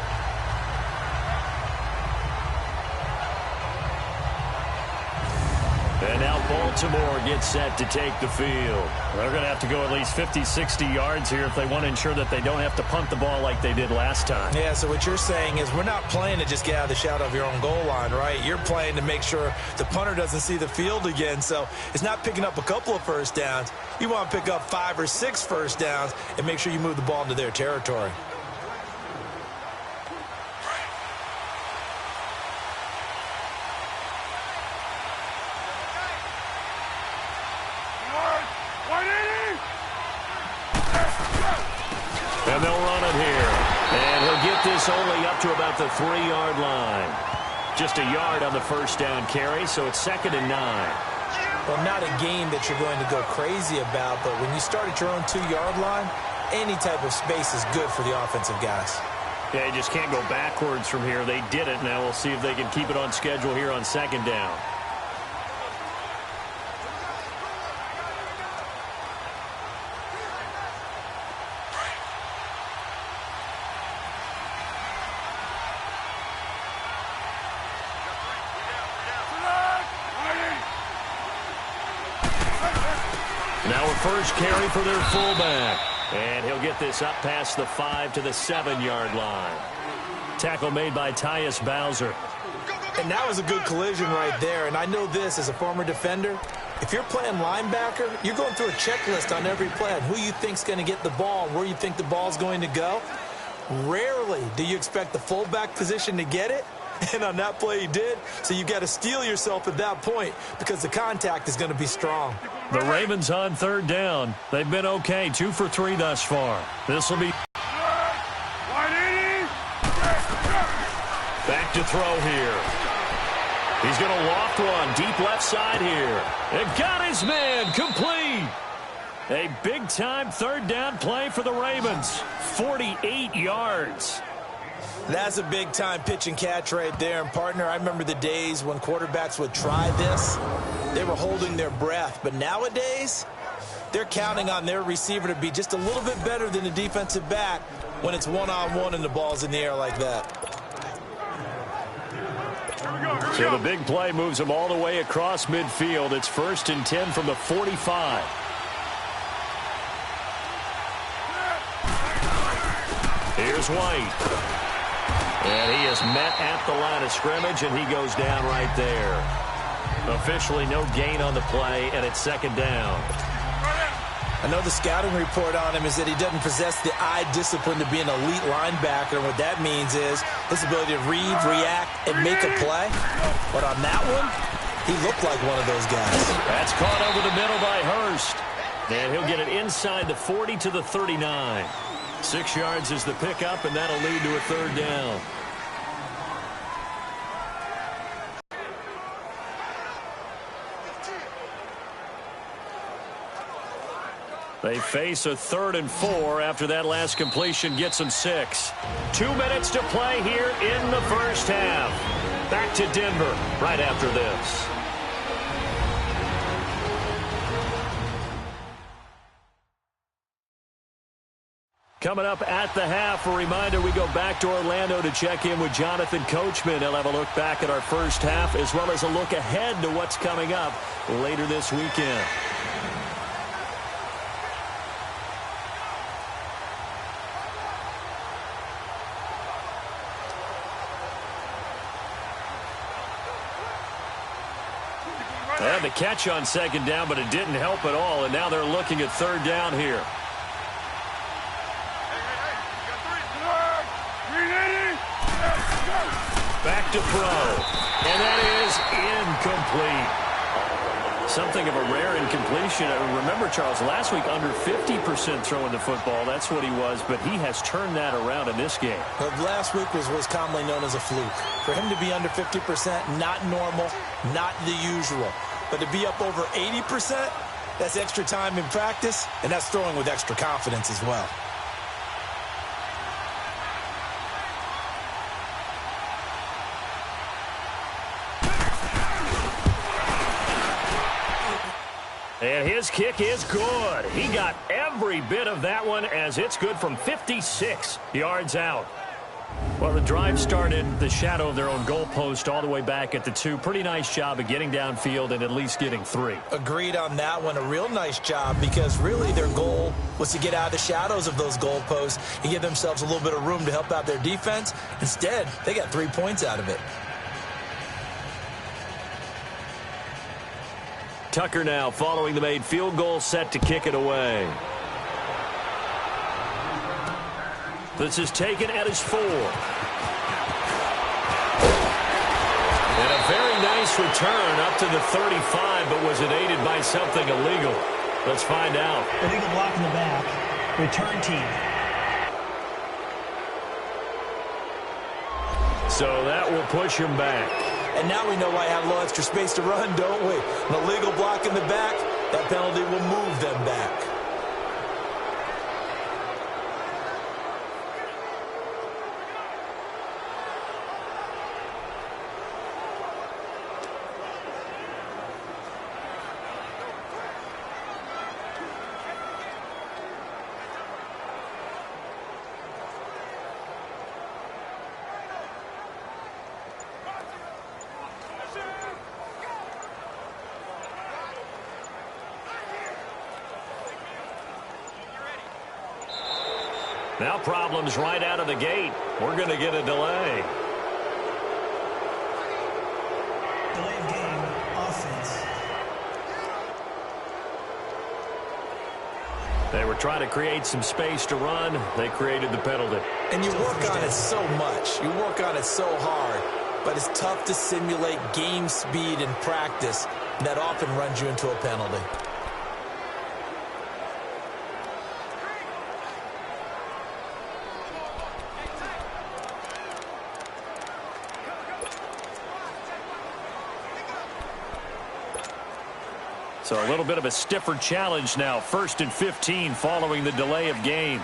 And now Baltimore gets set to take the field. They're going to have to go at least 50, 60 yards here if they want to ensure that they don't have to punt the ball like they did last time. Yeah, so what you're saying is we're not playing to just get out of the shadow of your own goal line, right? You're playing to make sure the punter doesn't see the field again. So it's not picking up a couple of first downs. You want to pick up 5 or 6 first downs and make sure you move the ball into their territory. And they'll run it here. And he'll get this only up to about the 3-yard line. Just a yard on the first down carry, so it's 2nd and 9. Well, not a game that you're going to go crazy about, but when you start at your own 2-yard line, any type of space is good for the offensive guys. Yeah, you just can't go backwards from here. They did it. Now we'll see if they can keep it on schedule here on 2nd down. Now a first carry for their fullback. And he'll get this up past the 5 to the 7-yard line. Tackle made by Tyus Bowser. And that was a good collision right there. And I know this as a former defender. If you're playing linebacker, you're going through a checklist on every play on who you think's going to get the ball and where you think the ball's going to go. Rarely do you expect the fullback position to get it. And on that play he did. So you've got to steel yourself at that point because the contact is going to be strong. The Ravens on 3rd down. They've been okay, 2 for 3 thus far. This will be back to throw here. He's going to loft one deep left side here. And got his man complete. A big-time 3rd down play for the Ravens. 48 yards. That's a big-time pitch and catch right there. And, partner, I remember the days when quarterbacks would try this. They were holding their breath. But nowadays, they're counting on their receiver to be just a little bit better than the defensive back when it's one-on-one and the ball's in the air like that. So the big play moves them all the way across midfield. It's 1st and 10 from the 45. Here's White. And he is met at the line of scrimmage, and he goes down right there. Officially no gain on the play, and it's 2nd down. I know the scouting report on him is that he doesn't possess the eye discipline to be an elite linebacker. And what that means is his ability to read, react, and make a play. But on that one, he looked like one of those guys. That's caught over the middle by Hurst. And he'll get it inside the 40 to the 39. 6 yards is the pickup, and that'll lead to a 3rd down. They face a 3rd and 4 after that last completion gets them 6. 2 minutes to play here in the first half. Back to Denver right after this. Coming up at the half, a reminder, we go back to Orlando to check in with Jonathan Coachman. He'll have a look back at our first half as well as a look ahead to what's coming up later this weekend. They had the catch on 2nd down, but it didn't help at all, and now they're looking at 3rd down here. Back to throw, and that is incomplete. Something of a rare incompletion. Remember, Charles, last week under 50% throwing the football. That's what he was, but he has turned that around in this game. But last week was commonly known as a fluke. For him to be under 50%, not normal, not the usual. But to be up over 80%, that's extra time in practice, and that's throwing with extra confidence as well. And his kick is good. He got every bit of that one as it's good from 56 yards out. Well, the drive started the shadow of their own goalpost all the way back at the 2. Pretty nice job of getting downfield and at least getting 3. Agreed on that one. A real nice job because really their goal was to get out of the shadows of those goalposts and give themselves a little bit of room to help out their defense. Instead, they got 3 points out of it. Tucker now following the made field goal, set to kick it away. This is taken at his 4. And a very nice return up to the 35, but was it aided by something illegal? Let's find out. Illegal block in the back. Return team. So that will push him back. And now we know why I have a little extra space to run, don't we? An illegal block in the back, that penalty will move them back. Now problems right out of the gate. We're going to get a delay. Delay of game, offense. They were trying to create some space to run. They created the penalty. And you work on it so much. You work on it so hard. But it's tough to simulate game speed in practice. That often runs you into a penalty. So a little bit of a stiffer challenge now. 1st and 15 following the delay of game.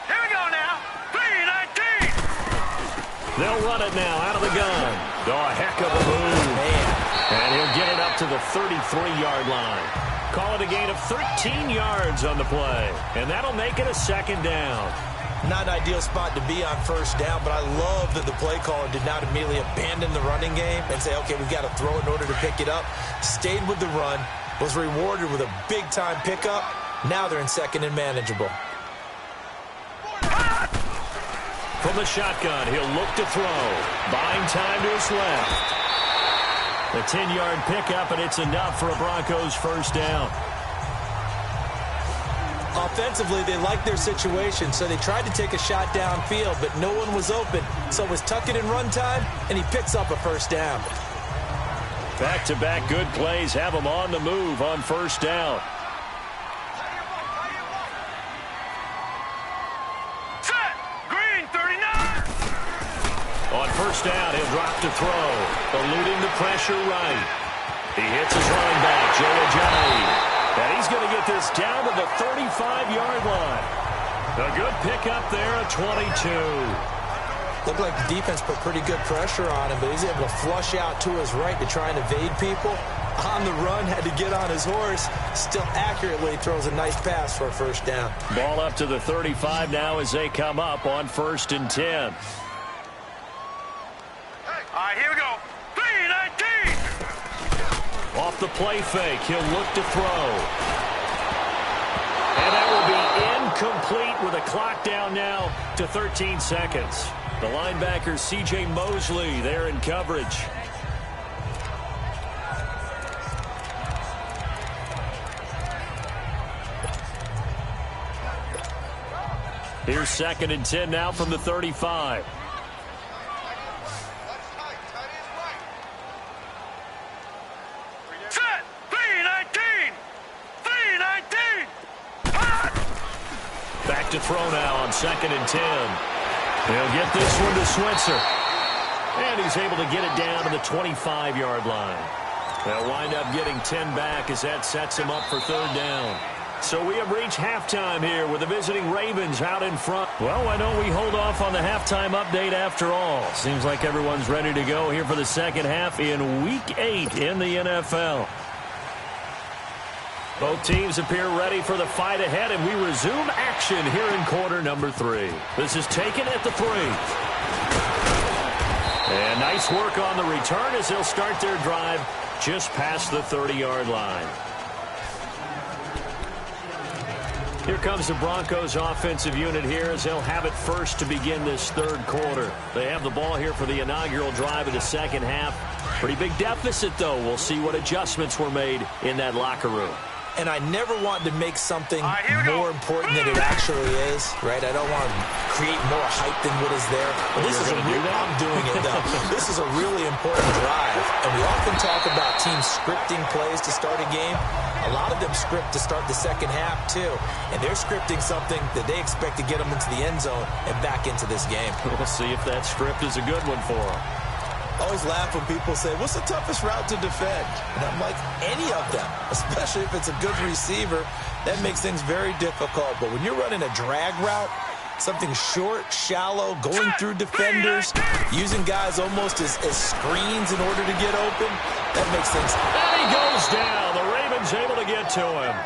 Here we go now. 3-19. They'll run it now out of the gun. Oh, a heck of a move. Man. And he'll get it up to the 33-yard line. Call it a gain of 13 yards on the play. And that'll make it a 2nd down. Not an ideal spot to be on 1st down, but I love that the play caller did not immediately abandon the running game and say, okay, we've got to throw it in order to pick it up. Stayed with the run, was rewarded with a big-time pickup. Now they're in 2nd and manageable. From the shotgun, he'll look to throw. Buying time to his left. The 10-yard pickup, and it's enough for a Broncos 1st down. Offensively, they liked their situation, so they tried to take a shot downfield, but no one was open. So it was tuck it in run time, and he picks up a 1st down. Back-to-back good plays have him on the move on 1st down. Set. Green 39. On 1st down, he'll drop to throw. Eluding the pressure right. He hits his running back, Jay Ajayi. And he's going to get this down to the 35-yard line. A good pickup there at 22. Looked like the defense put pretty good pressure on him, but he's able to flush out to his right to try and evade people. On the run, had to get on his horse. Still accurately throws a nice pass for a 1st down. Ball up to the 35 now as they come up on 1st and 10. All right, here we go. 3-19. Off the play fake, he'll look to throw. And that will be incomplete with a clock down now to 13 seconds. The linebacker, C.J. Mosley, there in coverage. Here's 2nd and 10 now from the 35. Set. 3-19. 3-19. Back to throw now on 2nd and 10. He'll get this one to Switzer. And he's able to get it down to the 25-yard line. They'll wind up getting 10 back as that sets him up for 3rd down. So we have reached halftime here with the visiting Ravens out in front. Well, why don't we hold off on the halftime update after all? Seems like everyone's ready to go here for the 2nd half in Week 8 in the NFL. Both teams appear ready for the fight ahead, and we resume action here in quarter number 3. This is taken at the 3. And nice work on the return as they'll start their drive just past the 30-yard line. Here comes the Broncos offensive unit here as they'll have it first to begin this third quarter. They have the ball here for the inaugural drive of the second half. Pretty big deficit, though. We'll see what adjustments were made in that locker room. And I never want to make something more important than it actually is, right? I don't want to create more hype than what is there. But this is I'm doing it, though. This is a really important drive. And we often talk about teams scripting plays to start a game. A lot of them script to start the second half, too. And they're scripting something that they expect to get them into the end zone and back into this game. We'll see if that script is a good one for them. I always laugh when people say, what's the toughest route to defend? And I'm like, any of them, especially if it's a good receiver. That makes things very difficult. But when you're running a drag route, something short, shallow, going through defenders, using guys almost as screens in order to get open, that makes things... And he goes down. The Ravens able to get to him.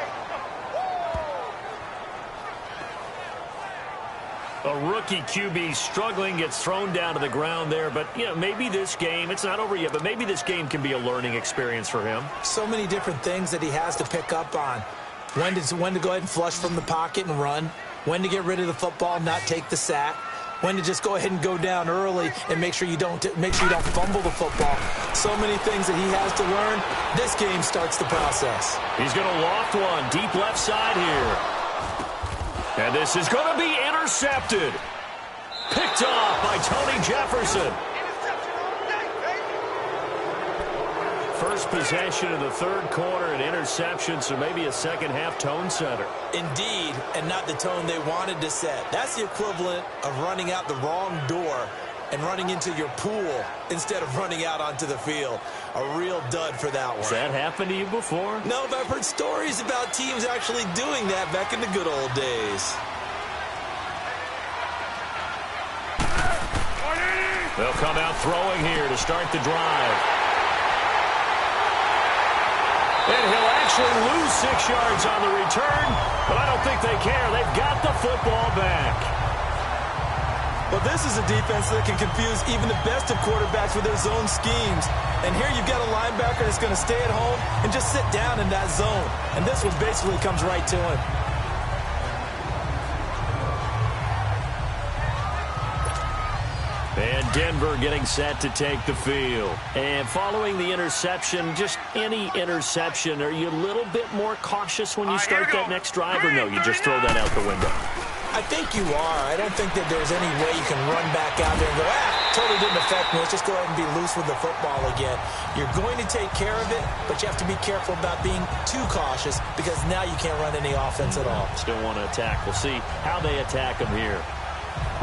A rookie QB struggling, gets thrown down to the ground there. But, you know, maybe this game, it's not over yet, but maybe this game can be a learning experience for him. So many different things that he has to pick up on. When to go ahead and flush from the pocket and run. When to get rid of the football and not take the sack. When to just go ahead and go down early and make sure you don't fumble the football. So many things that he has to learn. This game starts the process. He's going to loft one deep left side here. And this is going to be intercepted. Picked off by Tony Jefferson. First possession of the third quarter, an interception, so maybe a second-half tone setter. Indeed, and not the tone they wanted to set. That's the equivalent of running out the wrong door and running into your pool instead of running out onto the field. A real dud for that one. Has that happened to you before? No, but I've heard stories about teams actually doing that back in the good old days. They'll come out throwing here to start the drive. And he'll actually lose 6 yards on the return, but I don't think they care. They've got the football back. Well, this is a defense that can confuse even the best of quarterbacks with their zone schemes. And here you've got a linebacker that's going to stay at home and just sit down in that zone. And this one basically comes right to him. And Denver getting set to take the field. And following the interception, just any interception, are you a little bit more cautious when you start that next drive, or no, you just throw that out the window? I think you are. I don't think that there's any way you can run back out there and go, totally didn't affect me. Let's just go ahead and be loose with the football again. You're going to take care of it, but you have to be careful about being too cautious because now you can't run any offense at all. Still want to attack. We'll see how they attack them here.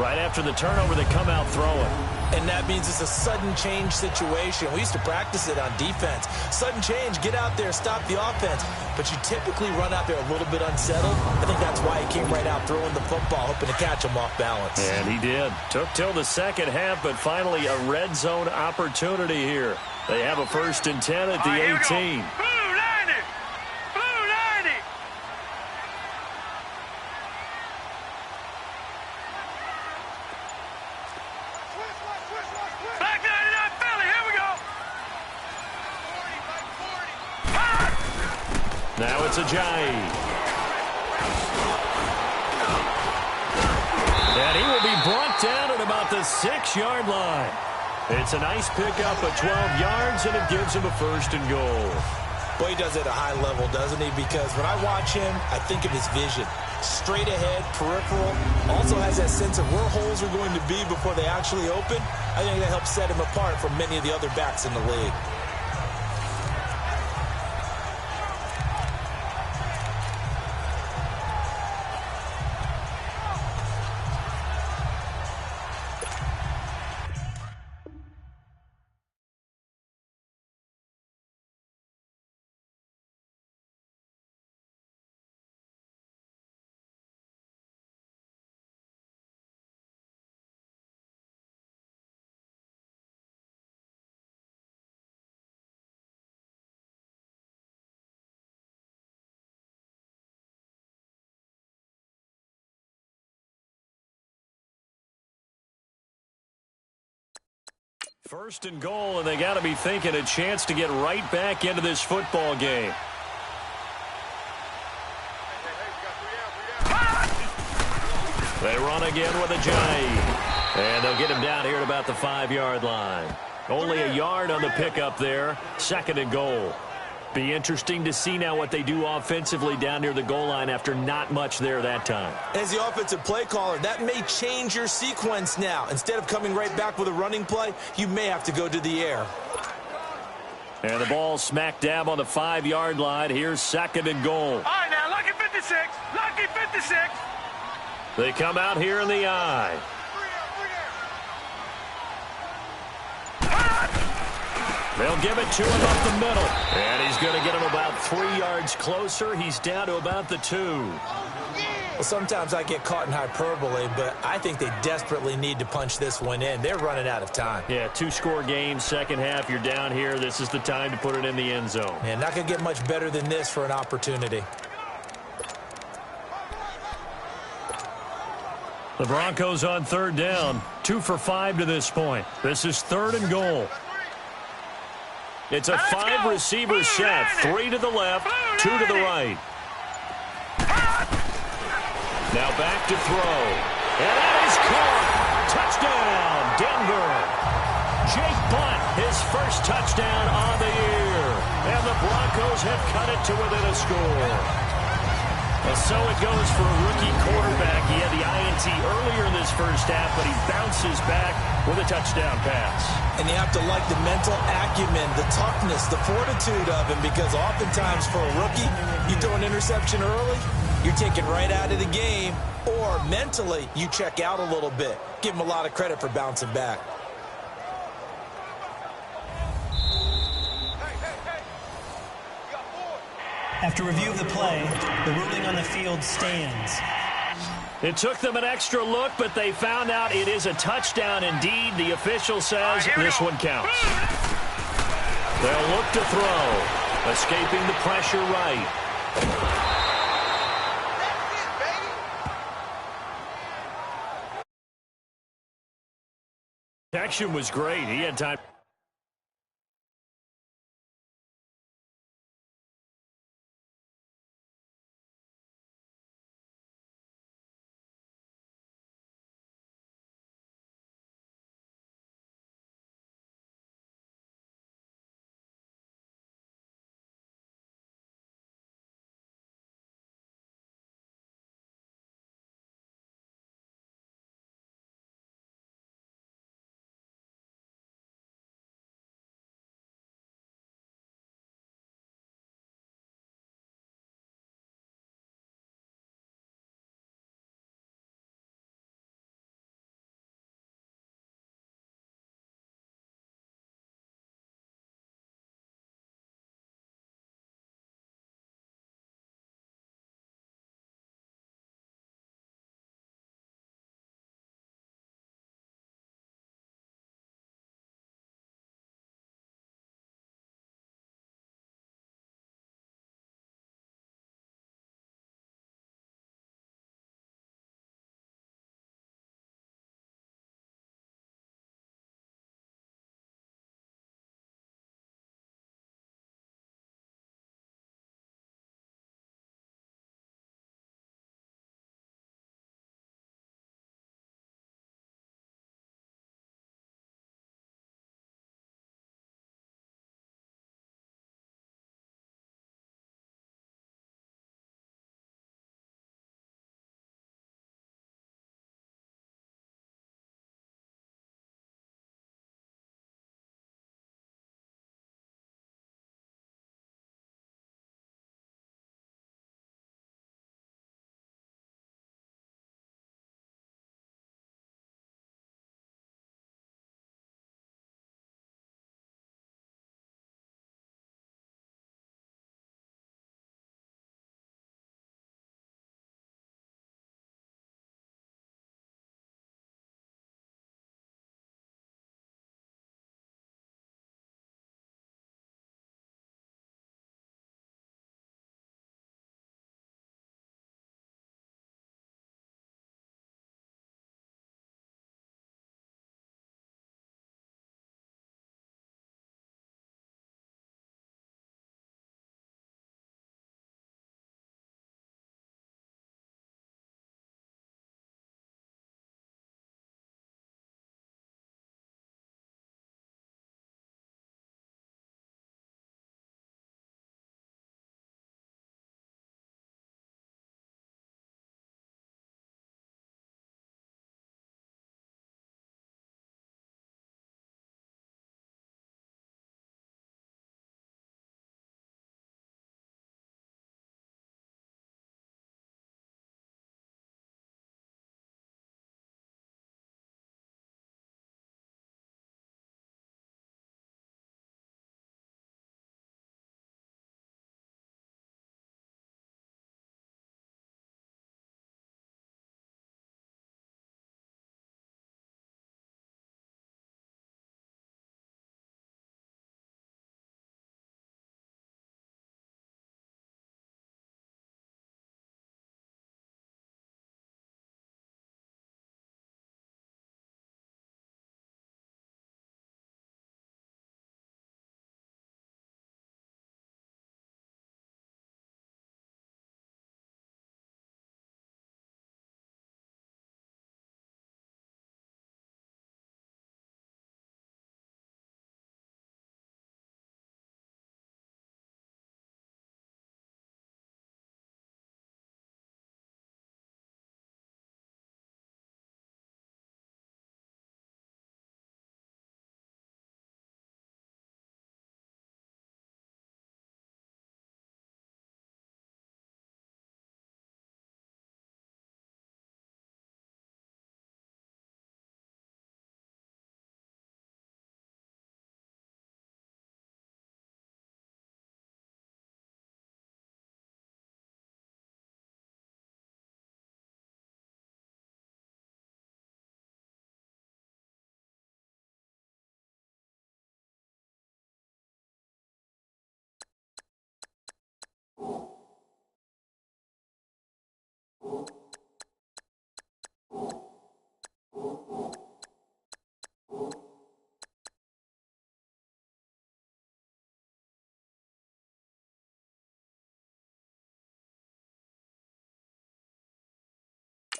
Right after the turnover, they come out throwing. And that means it's a sudden change situation. We used to practice it on defense. Sudden change, get out there, stop the offense. But you typically run out there a little bit unsettled. I think that's why he came right out throwing the football, hoping to catch him off balance. And he did. Took till the second half, but finally a red zone opportunity here. They have a 1st and 10 at the 18. Now it's Ajayi. And he will be brought down at about the 6-yard line. It's a nice pickup of 12 yards, and it gives him a 1st and goal. Boy, he does it at a high level, doesn't he? Because when I watch him, I think of his vision. Straight ahead, peripheral. Also has that sense of where holes are going to be before they actually open. I think that helps set him apart from many of the other backs in the league. First and goal, and they got to be thinking a chance to get right back into this football game. They run again with Ajayi. And they'll get him down here at about the 5-yard line. Only a yard on the pickup there. Second and goal. Be interesting to see now what they do offensively down near the goal line after not much there that time. As the offensive play caller, that may change your sequence now. Instead of coming right back with a running play, you may have to go to the air. And the ball smack dab on the 5-yard line. Here's second and goal. All right, now, lucky 56. Lucky 56. They come out here in the eye. They'll give it to him up the middle. And he's going to get him about 3 yards closer. He's down to about the 2. Well, sometimes I get caught in hyperbole, but I think they desperately need to punch this one in. They're running out of time. Yeah, 2-score game, second half. You're down here. This is the time to put it in the end zone. Man, not going to get much better than this for an opportunity. The Broncos on third down. 2 for 5 to this point. This is third and goal. It's a 5-receiver set. 3 to the left, 2 to the right. Now back to throw. And that is caught. Touchdown, Denver. Jake Butt, his first touchdown on the year. And the Broncos have cut it to within a score. And so it goes for a rookie quarterback. He had the INT earlier in this first half, but he bounces back with a touchdown pass. And you have to like the mental acumen, the toughness, the fortitude of him, because oftentimes for a rookie, you throw an interception early, you're taken right out of the game, or mentally, you check out a little bit. Give him a lot of credit for bouncing back. After review of the play, the ruling on the field stands. It took them an extra look, but they found out it is a touchdown indeed. The official says this one counts. They'll look to throw. Escaping the pressure right. Protection was great. He had time.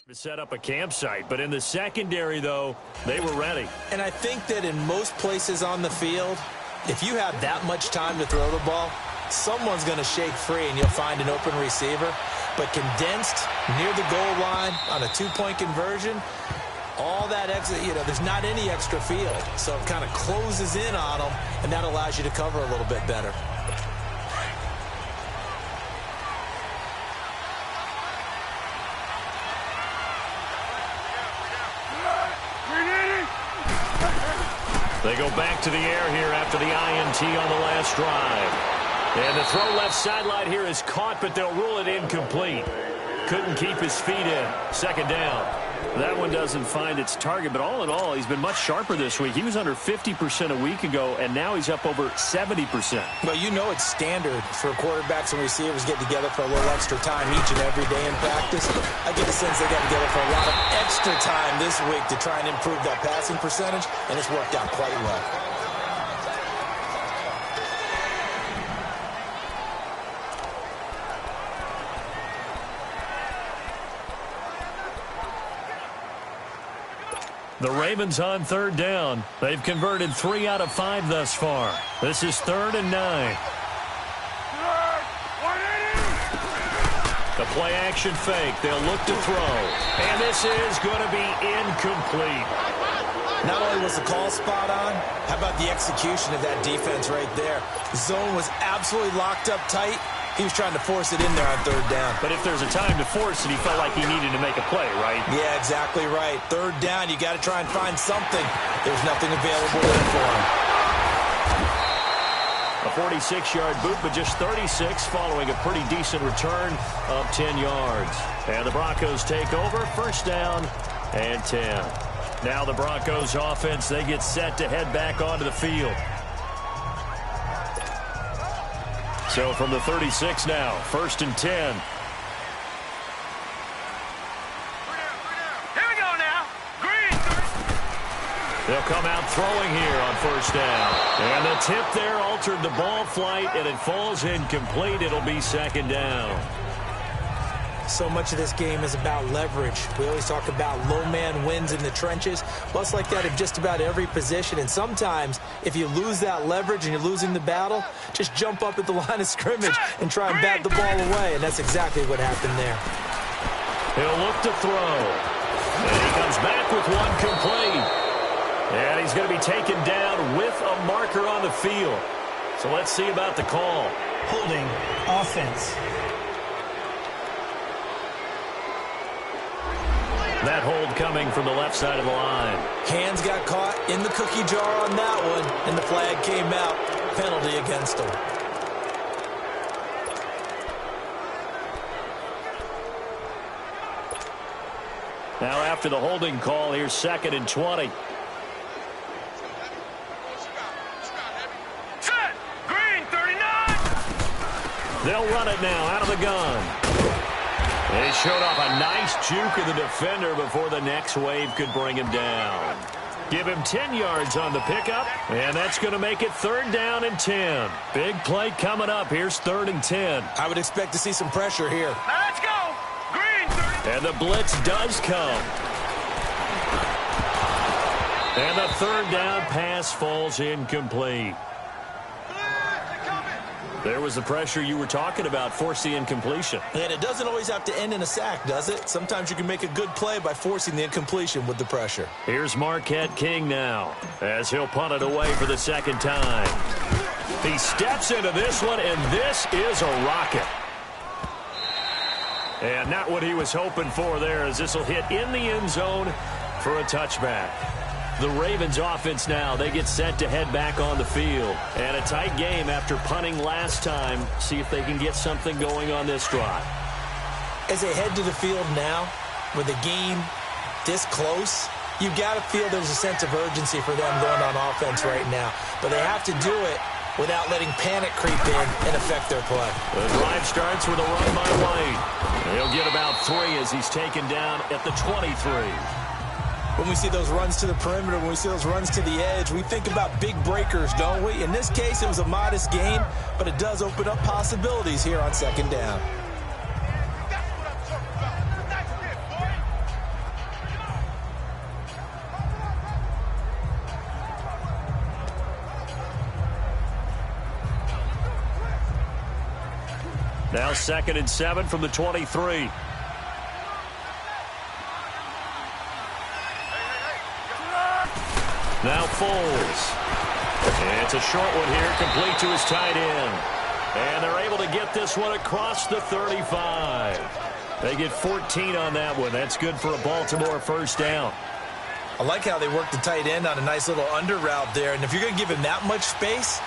To set up a campsite, but in the secondary, though, they were ready. And I think that in most places on the field, if you have that much time to throw the ball, someone's going to shake free and you'll find an open receiver. But condensed near the goal line on a two-point conversion, all that extra, there's not any extra field. So it kind of closes in on them, and that allows you to cover a little bit better. They go back to the air here after the INT on the last drive. And the throw left sideline here is caught, but they'll rule it incomplete. Couldn't keep his feet in. Second down. That one doesn't find its target, but all in all, he's been much sharper this week. He was under 50% a week ago, and now he's up over 70%. Well, it's standard for quarterbacks and receivers get together for a little extra time each and every day in practice. I get a sense they got together for a lot of extra time this week to try and improve that passing percentage, and it's worked out quite well. The Ravens on third down. They've converted 3 out of 5 thus far. This is 3rd and 9. The play action fake. They'll look to throw. And this is going to be incomplete. Not only was the call spot on, how about the execution of that defense right there? The zone was absolutely locked up tight. He was trying to force it in there on third down. But if there's a time to force it, he felt like he needed to make a play, right? Yeah, exactly right. Third down, you got to try and find something. There's nothing available there for him. A 46-yard boot, but just 36 following a pretty decent return of 10 yards. And the Broncos take over, first down and 10. Now the Broncos offense, they get set to head back onto the field. So from the 36 now, 1st and 10. Here we go now. Green. They'll come out throwing here on first down. And the tip there altered the ball flight, and it falls incomplete. It'll be second down. So much of this game is about leverage. We always talk about low man wins in the trenches. Well, it's like that in just about every position. And sometimes, if you lose that leverage and you're losing the battle, just jump up at the line of scrimmage and try and bat the ball away. And that's exactly what happened there. He'll look to throw. And he comes back with one complete. And he's going to be taken down with a marker on the field. So let's see about the call. Holding offense. That hold coming from the left side of the line. Hands got caught in the cookie jar on that one, and the flag came out. Penalty against him. Now after the holding call, here's 2nd and 20. Set. Green, 39. They'll run it now out of the gun. They showed off a nice juke of the defender before the next wave could bring him down. Give him 10 yards on the pickup, and that's going to make it 3rd down and 10. Big play coming up. Here's 3rd and 10. I would expect to see some pressure here. Now let's go. Green, 30. And the blitz does come. And the 3rd down pass falls incomplete. There was the pressure you were talking about, force the incompletion. And it doesn't always have to end in a sack, does it? Sometimes you can make a good play by forcing the incompletion with the pressure. Here's Marquette King now, as he'll punt it away for the 2nd time. He steps into this one, and this is a rocket. And not what he was hoping for there, as this will hit in the end zone for a touchback. The Ravens offense now, they get set to head back on the field. And a tight game after punting last time. See if they can get something going on this drive. As they head to the field now, with the game this close, you've got to feel there's a sense of urgency for them going on offense right now. But they have to do it without letting panic creep in and affect their play. The drive starts with a run by White. He'll get about 3 as he's taken down at the 23. When we see those runs to the perimeter, when we see those runs to the edge, we think about big breakers, don't we? In this case, it was a modest gain, but it does open up possibilities here on 2nd down. Now 2nd and 7 from the 23. Now Foles. It's a short one here, complete to his tight end. And they're able to get this one across the 35. They get 14 on that one. That's good for a Baltimore first down. I like how they work the tight end on a nice little under route there. And if you're going to give him that much space,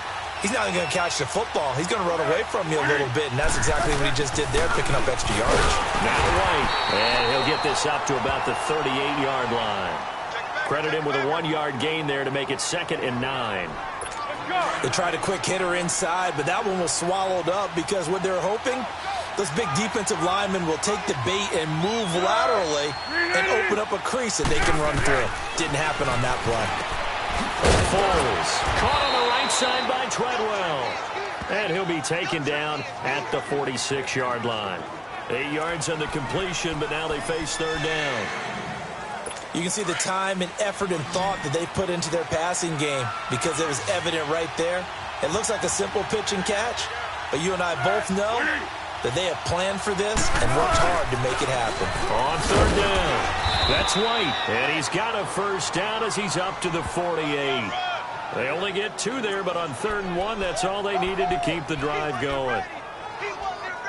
he's not going to catch the football. He's going to run away from you a little bit, and that's exactly what he just did there, picking up extra yardage. Now White, and he'll get this up to about the 38-yard line. Credit him with a 1-yard gain there to make it 2nd and 9. They tried a quick hitter inside, but that one was swallowed up because what they're hoping, those big defensive linemen will take the bait and move laterally and open up a crease that they can run through. Didn't happen on that play. Foles caught on the right side by Treadwell. And he'll be taken down at the 46-yard line. 8 yards on the completion, but now they face 3rd down. You can see the time and effort and thought that they put into their passing game because it was evident right there. It looks like a simple pitch and catch, but you and I both know that they have planned for this and worked hard to make it happen. On 3rd down, that's White, and he's got a first down as he's up to the 48. They only get 2 there, but on 3rd and 1, that's all they needed to keep the drive going.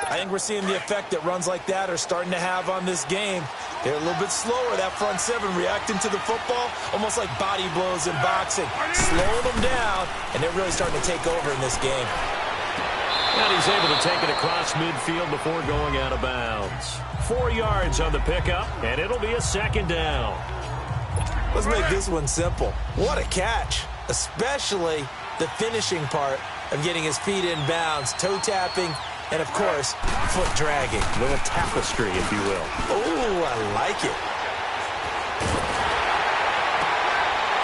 I think we're seeing the effect that runs like that are starting to have on this game. They're a little bit slower, that front 7, reacting to the football, almost like body blows in boxing, slowing them down, and they're really starting to take over in this game. And he's able to take it across midfield before going out of bounds. 4 yards on the pickup, and it'll be a 2nd down. Let's make this one simple. What a catch, especially the finishing part of getting his feet in bounds, toe tapping, and, of course, foot dragging. A little tapestry, if you will. Oh, I like it.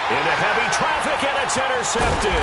Into heavy traffic, and it's intercepted.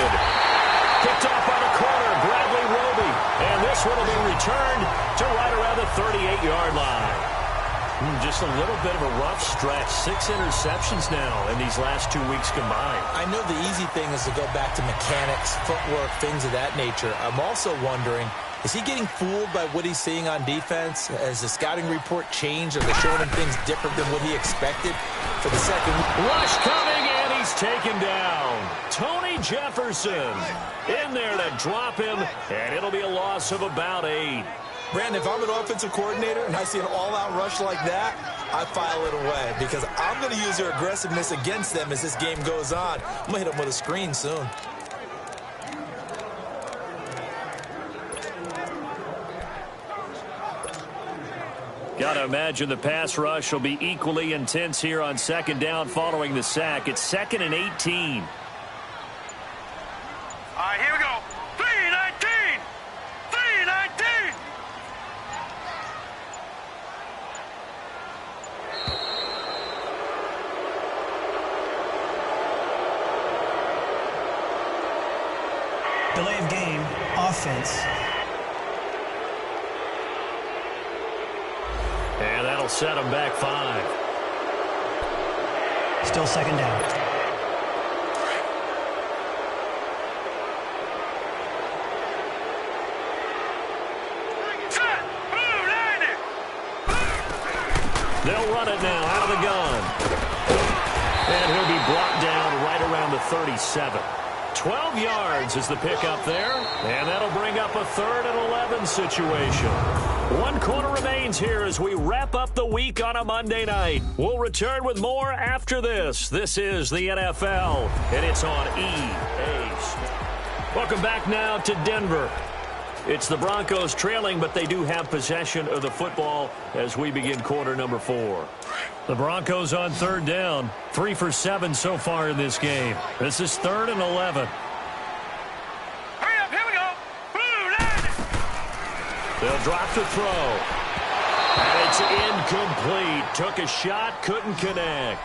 Picked off by the corner, Bradley Roby. And this one will be returned to right around the 38-yard line. Just a little bit of a rough stretch. 6 interceptions now in these last 2 weeks combined. I know the easy thing is to go back to mechanics, footwork, things of that nature. I'm also wondering, is he getting fooled by what he's seeing on defense? Has the scouting report changed? Are they showing him things different than what he expected for the second? Rush coming, and he's taken down. Tony Jefferson in there to drop him, and it'll be a loss of about 8. Brandon, if I'm an offensive coordinator and I see an all-out rush like that, I file it away because I'm going to use their aggressiveness against them as this game goes on. I'm going to hit them with a screen soon. Got to imagine the pass rush will be equally intense here on 2nd down following the sack. It's 2nd and 18. All right, here we go. 3-19. 3-19. Delay of game, offense. And that'll set him back 5. Still 2nd down. Set. Blue, 90. They'll run it now out of the gun. And he'll be brought down right around the 37. 12 yards is the pickup there. And that'll bring up a 3rd and 11 situation. 1 quarter remains here as we wrap up the week on a Monday night. We'll return with more after this. This is the NFL, and it's on EA. Welcome back now to Denver. It's the Broncos trailing, but they do have possession of the football as we begin quarter number 4. The Broncos on 3rd down. 3 for 7 so far in this game. This is 3rd and 11. Hurry up, here we go. Blue, 90. They'll drop to throw. And it's incomplete. Took a shot, couldn't connect.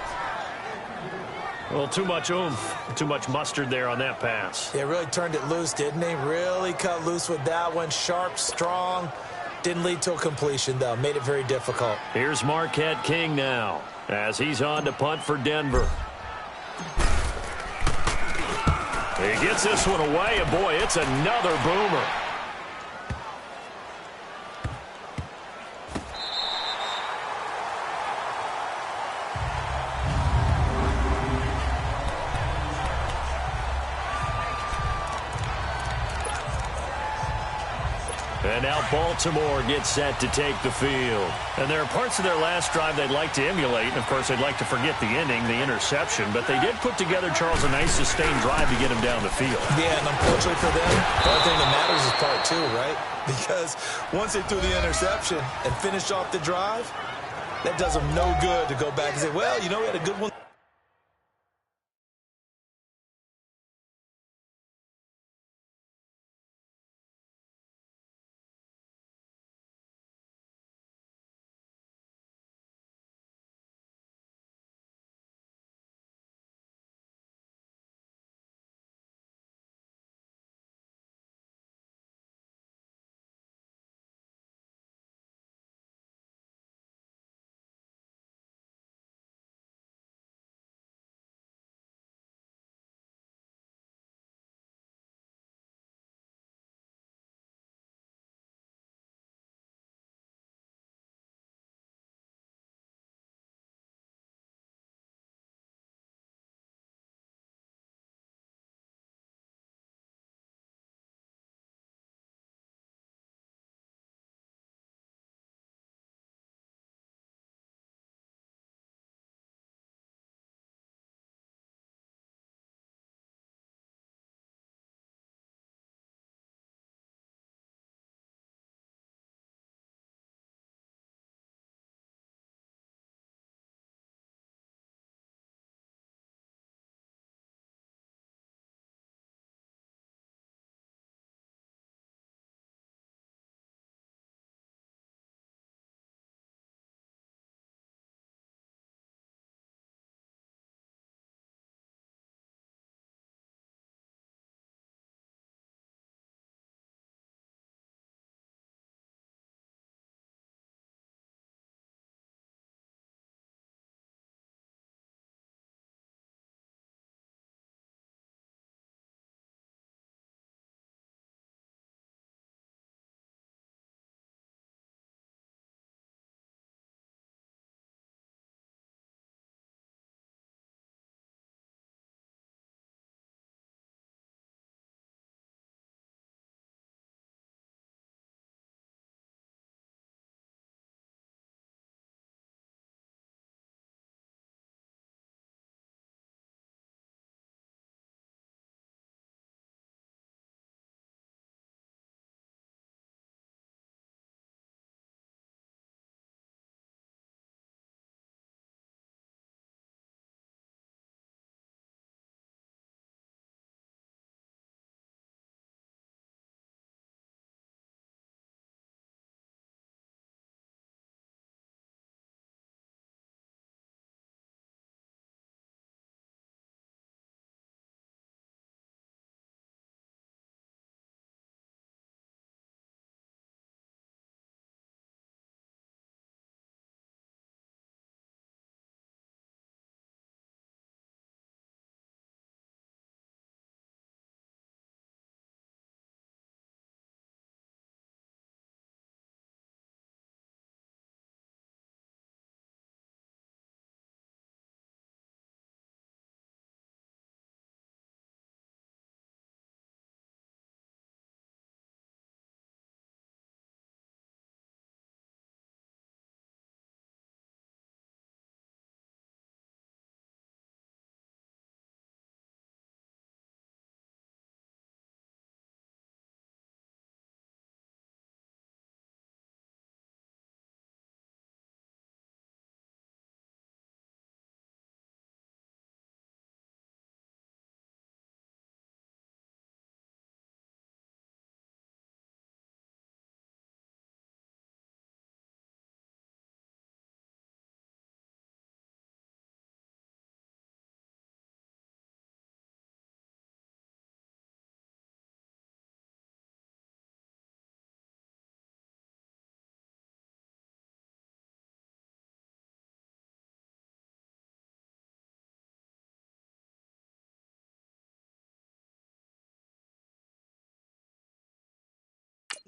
Well, too much oomph, too much mustard there on that pass. They really turned it loose, didn't they? Really cut loose with that one. Sharp, strong. Didn't lead to a completion, though. Made it very difficult. Here's Marquette King now as he's on to punt for Denver. He gets this one away, and boy, it's another boomer. And now Baltimore gets set to take the field. And there are parts of their last drive they'd like to emulate. And, of course, they'd like to forget the ending, the interception. But they did put together, Charles, a nice sustained drive to get him down the field. Yeah, and unfortunately for them, the only thing that matters is part two, right? Because once they threw the interception and finished off the drive, that does them no good to go back and say, well, you know, we had a good one.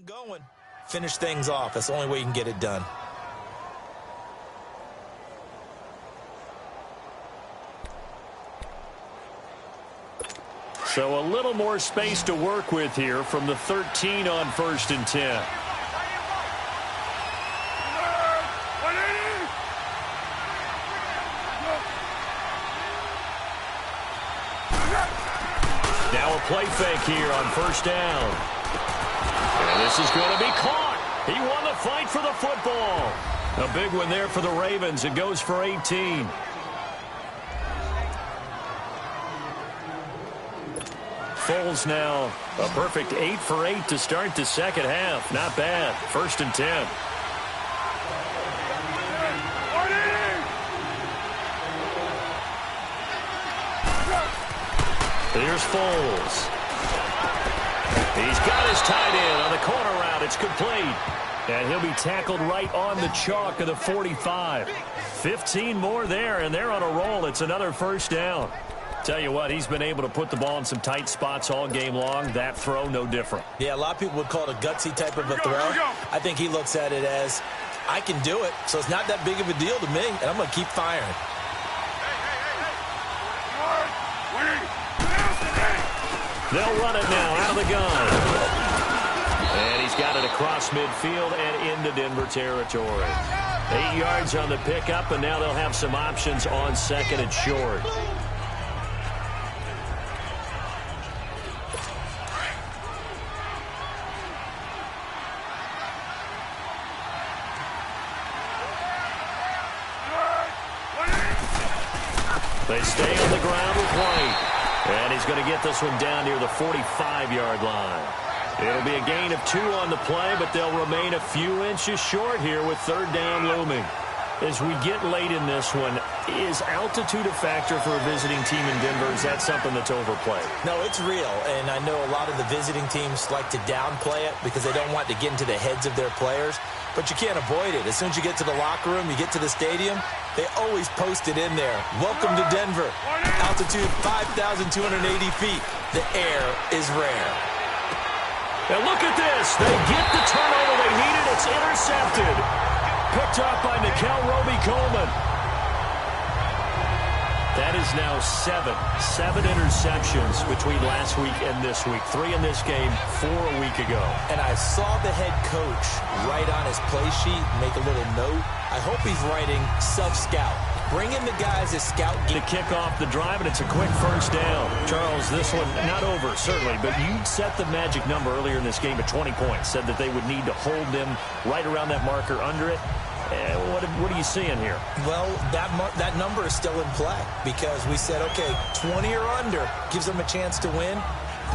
Going. Finish things off. That's the only way you can get it done. So a little more space to work with here from the 13 on 1st and 10. play fake here on first down. And this is going to be caught. He won the fight for the football. A big one there for the Ravens. It goes for 18. Foles now a perfect 8 for 8 to start the second half. Not bad. 1st and 10. Here's Foles. He's got his tight end on the corner route. It's complete. And he'll be tackled right on the chalk of the 45. 15 more there, and they're on a roll. It's another 1st down. Tell you what, he's been able to put the ball in some tight spots all game long. That throw, no different. Yeah, a lot of people would call it a gutsy type of a throw. I think he looks at it as, I can do it, so it's not that big of a deal to me, and I'm going to keep firing. They'll run it now out of the gun. And he's got it across midfield and into Denver territory. 8 yards on the pickup, and now they'll have some options on 2nd and short. They stay on the ground with White. And he's going to get this one down near the 45-yard line. It'll be a gain of 2 on the play, but they'll remain a few inches short here with 3rd down looming. As we get late in this one, is altitude a factor for a visiting team in Denver? Is that something that's overplayed? No, it's real, and I know a lot of the visiting teams like to downplay it because they don't want to get into the heads of their players, but you can't avoid it. As soon as you get to the locker room, you get to the stadium, they always post it in there. Welcome to Denver. Altitude 5,280 feet. The air is rare. And look at this. They get the turnover they needed. It's intercepted. Picked up by Nickel Roby-Coleman. That is now 7 interceptions between last week and this week. 3 in this game, 4 a week ago. And I saw the head coach write on his play sheet, make a little note. I hope he's writing self-scout. Bring in the guys as scout. To kick off the drive, and it's a quick 1st down. Charles, this one not over, certainly, but you set the magic number earlier in this game at 20 points. Said that they would need to hold them right around that marker under it. What are you seeing here? Well, that number is still in play because we said, okay, 20 or under gives them a chance to win.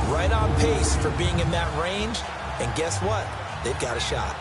Right on pace for being in that range. And guess what? They've got a shot.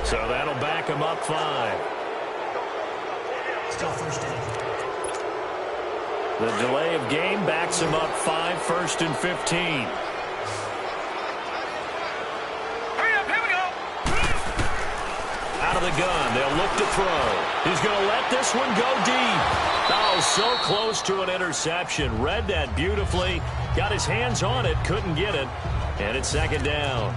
So that'll back him up 5. Still 1st down. The delay of game backs him up 5, 1st and 15. Hurry up, here we go. Out of the gun, they'll look to throw. He's going to let this one go deep. Oh, so close to an interception. Read that beautifully. Got his hands on it, couldn't get it. And it's 2nd down.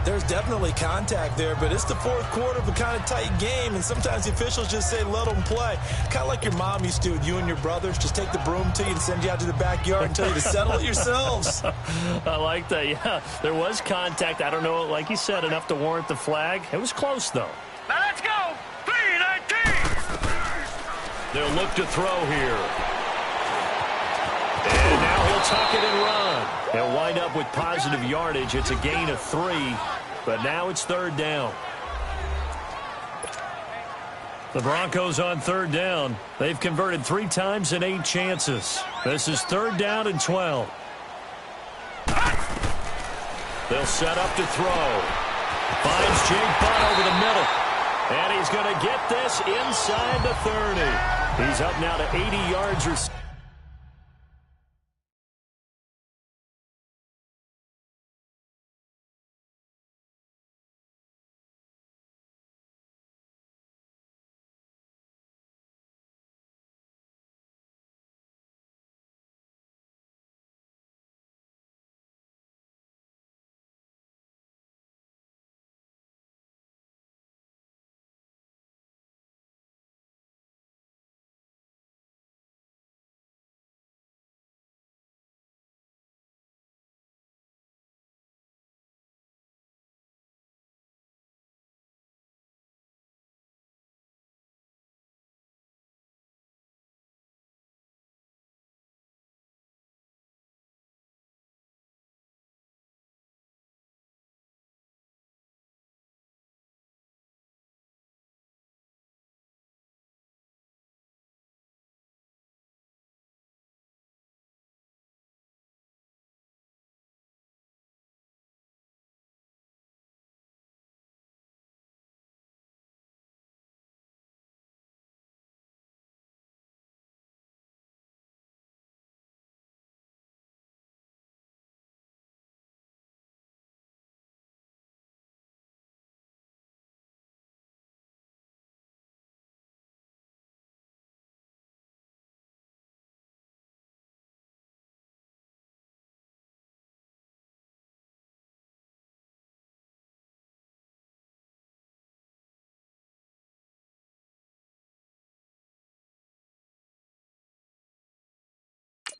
There's definitely contact there, but it's the 4th quarter of a kind of tight game, and sometimes the officials just say, let them play. Kind of like your mom used to with you and your brothers. Just take the broom to you and send you out to the backyard and tell you to settle it yourselves. I like that, yeah. There was contact. I don't know, like you said, enough to warrant the flag. It was close, though. Now let's go. 3-19. They'll look to throw here. And now he'll tuck it and run. He'll wind up with positive yardage. It's a gain of 3, but now it's 3rd down. The Broncos on 3rd down. They've converted 3 times in 8 chances. This is 3rd down and 12. They'll set up to throw. Finds Jake Butt over the middle. And he's going to get this inside the 30. He's up now to 80 yards or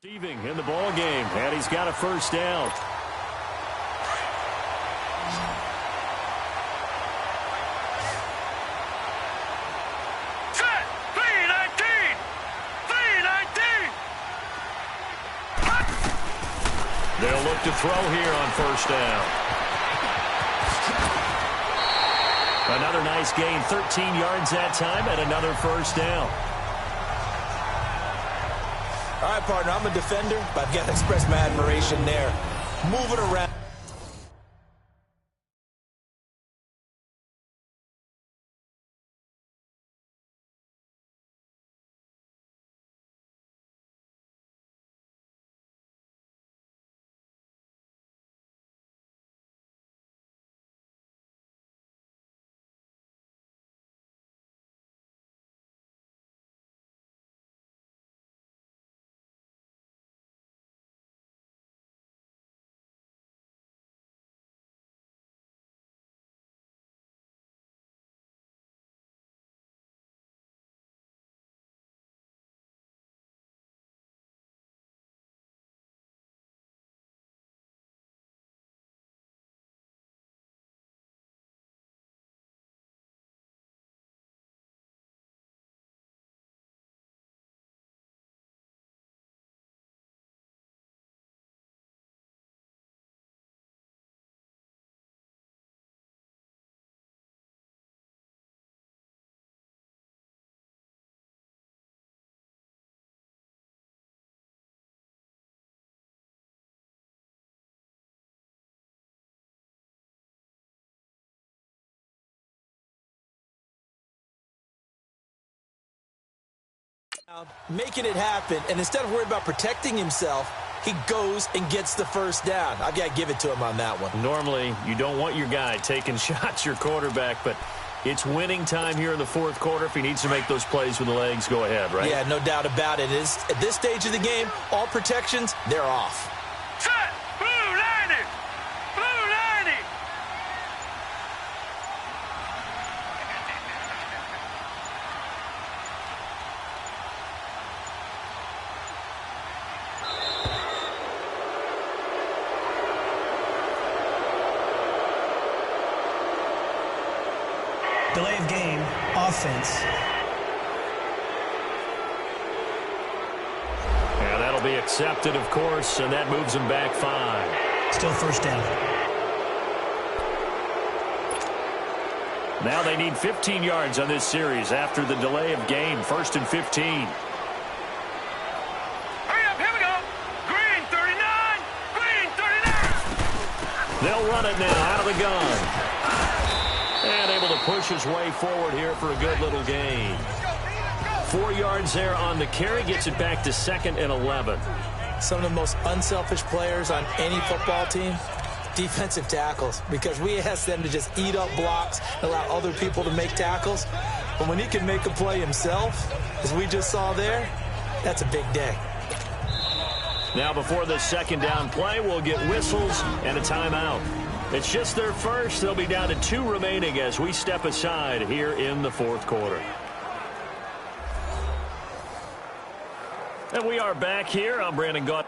Receiving in the ball game, and he's got a first down. Set. 319. 319. They'll look to throw here on first down. Another nice gain, 13 yards that time, and another first down. All right, partner, I'm a defender, but I've got to express my admiration there. Move it around. Making it happen, and instead of worrying about protecting himself, he goes and gets the first down. I've got to give it to him on that one. Normally, you don't want your guy taking shots, your quarterback, but it's winning time here in the fourth quarter. If he needs to make those plays with the legs, go ahead, right? Yeah, no doubt about it. At this stage of the game, all protections, they're off. Set. Blue 90. Blue 90. Delay of game, offense. Yeah, that'll be accepted, of course, and that moves him back 5. Still first down. Now they need 15 yards on this series after the delay of game. 1st and 15. Hurry up, here we go. Green 39. Green 39. They'll run it now out of the gun. And able to push his way forward here for a good little gain. 4 yards there on the carry, gets it back to 2nd and 11. Some of the most unselfish players on any football team, defensive tackles, because we ask them to just eat up blocks, allow other people to make tackles. But when he can make a play himself, as we just saw there, that's a big day. Now before the second down play, we'll get whistles and a timeout. It's just their first. They'll be down to 2 remaining as we step aside here in the fourth quarter. And we are back here. I'm Brandon Gott.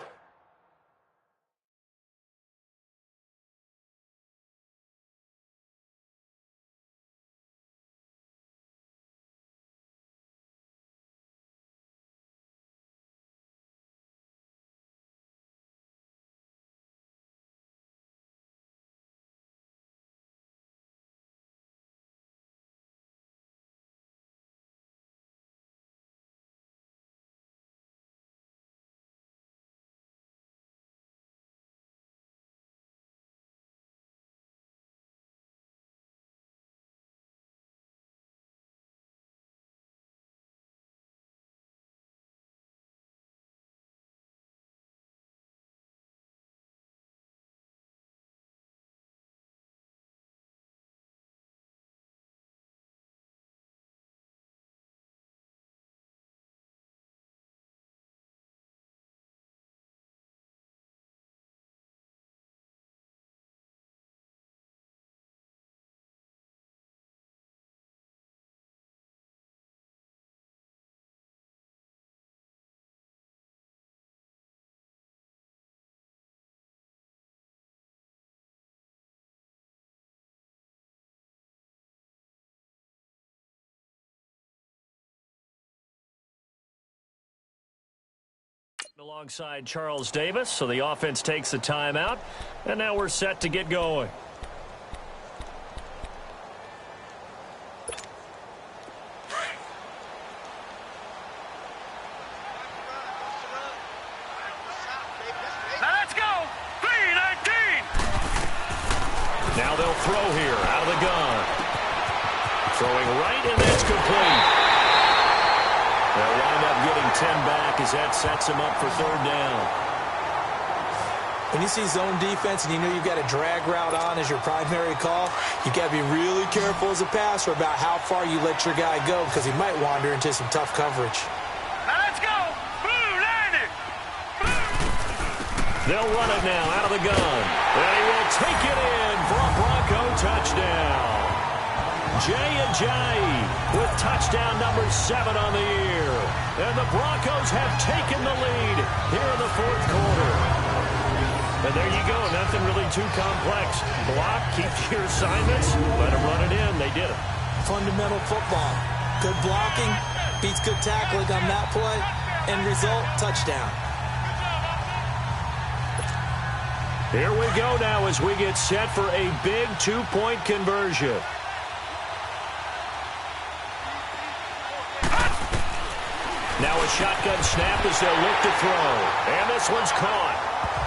Alongside Charles Davis, so the offense takes a timeout, and now we're set to get going. Let's go! 319! Now they'll throw here, out of the gun. Throwing right, and that's complete. They'll wind up getting 10 back as that sets them up for third down. When you see zone defense and you know you've got a drag route on as your primary call, you've got to be really careful as a passer about how far you let your guy go because he might wander into some tough coverage. Let's go! Blue, landed! They'll run it now out of the gun. And he will take it in for a Bronco touchdown. Jay Ajayi with touchdown number 7 on the year. And the Broncos have taken the lead here in the fourth quarter. And there you go, nothing really too complex. Block, keep your assignments, let them run it in. They did it. Fundamental football. Good blocking, beats good tackling on that play, end result, touchdown. Here we go now as we get set for a big 2-point conversion. Now a shotgun snap as they'll look to throw. And this one's caught.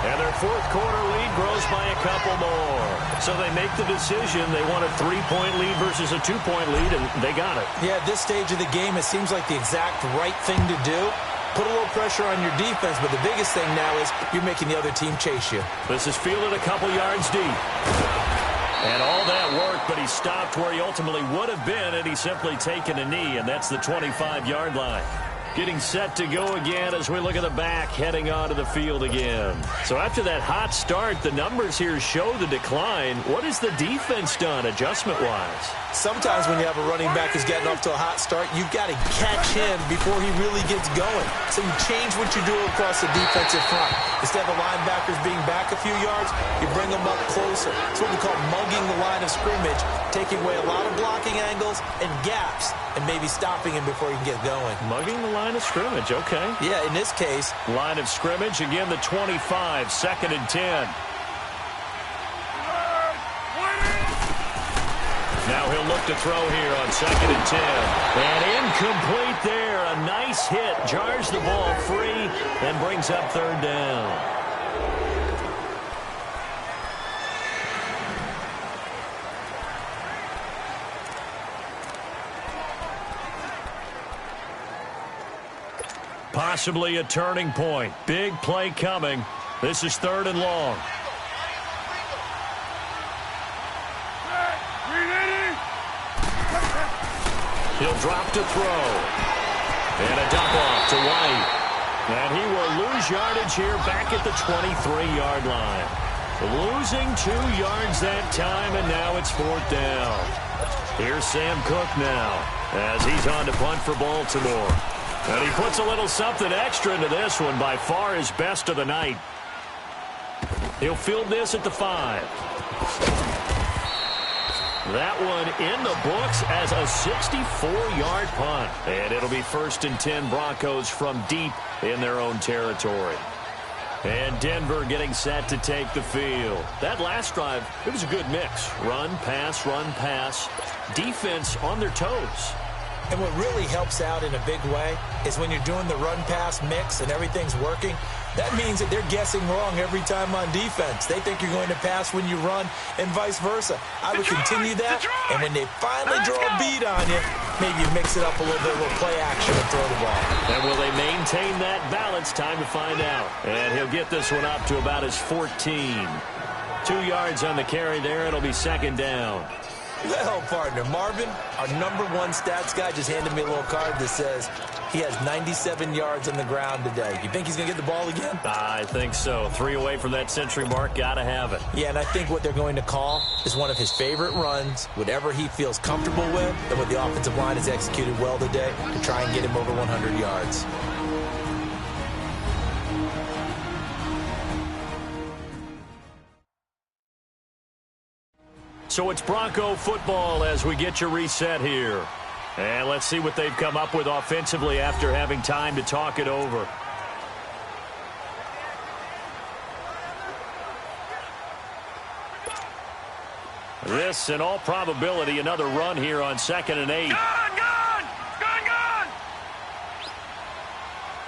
And their fourth quarter lead grows by a couple more. So they make the decision. They want a 3-point lead versus a 2-point lead, and they got it. Yeah, at this stage of the game, it seems like the exact right thing to do. Put a little pressure on your defense, but the biggest thing now is you're making the other team chase you. This is fielded a couple yards deep. And all that worked, but he stopped where he ultimately would have been, and he's simply taken a knee, and that's the 25-yard line. Getting set to go again as we look at the back, heading onto the field again. So after that hot start, the numbers here show the decline. What has the defense done adjustment-wise? Sometimes when you have a running back who's getting off to a hot start, you've got to catch him before he really gets going. So you change what you do across the defensive front. Instead of the linebackers being back a few yards, you bring them up closer. It's what we call mugging the line of scrimmage, taking away a lot of blocking angles and gaps, and maybe stopping him before he can get going. Mugging the line of scrimmage, okay. Yeah, in this case. Line of scrimmage, again the 25, 2nd and 10. Now he'll look to throw here on 2nd and 10. And incomplete there. A nice hit. Jars the ball free and brings up third down. Possibly a turning point. Big play coming. This is 3rd and long. He'll drop to throw. And a dump off to White. And he will lose yardage here back at the 23-yard line. Losing 2 yards that time, and now it's 4th down. Here's Sam Cook now as he's on to punt for Baltimore. And he puts a little something extra into this one, by far his best of the night. He'll field this at the 5. That one in the books as a 64-yard punt. And it'll be 1st and 10 Broncos from deep in their own territory. And Denver getting set to take the field. That last drive, it was a good mix. Run, pass, defense on their toes. And what really helps out in a big way is when you're doing the run-pass mix and everything's working, that means that they're guessing wrong every time on defense. They think you're going to pass when you run and vice versa. I would continue that, and when they finally draw a beat on you, maybe you mix it up a little bit, a little play action and throw the ball. And will they maintain that balance? Time to find out. And he'll get this one up to about his 14. 2 yards on the carry there. It'll be 2nd down. Well, partner, Marvin, our #1 stats guy, just handed me a little card that says he has 97 yards on the ground today. You think he's going to get the ball again? I think so. 3 away from that century mark. Got to have it. Yeah, and I think what they're going to call is one of his favorite runs, whatever he feels comfortable with, and what the offensive line has executed well today to try and get him over 100 yards. So it's Bronco football as we get you reset here. And let's see what they've come up with offensively after having time to talk it over. This, in all probability, another run here on 2nd and 8. Gun!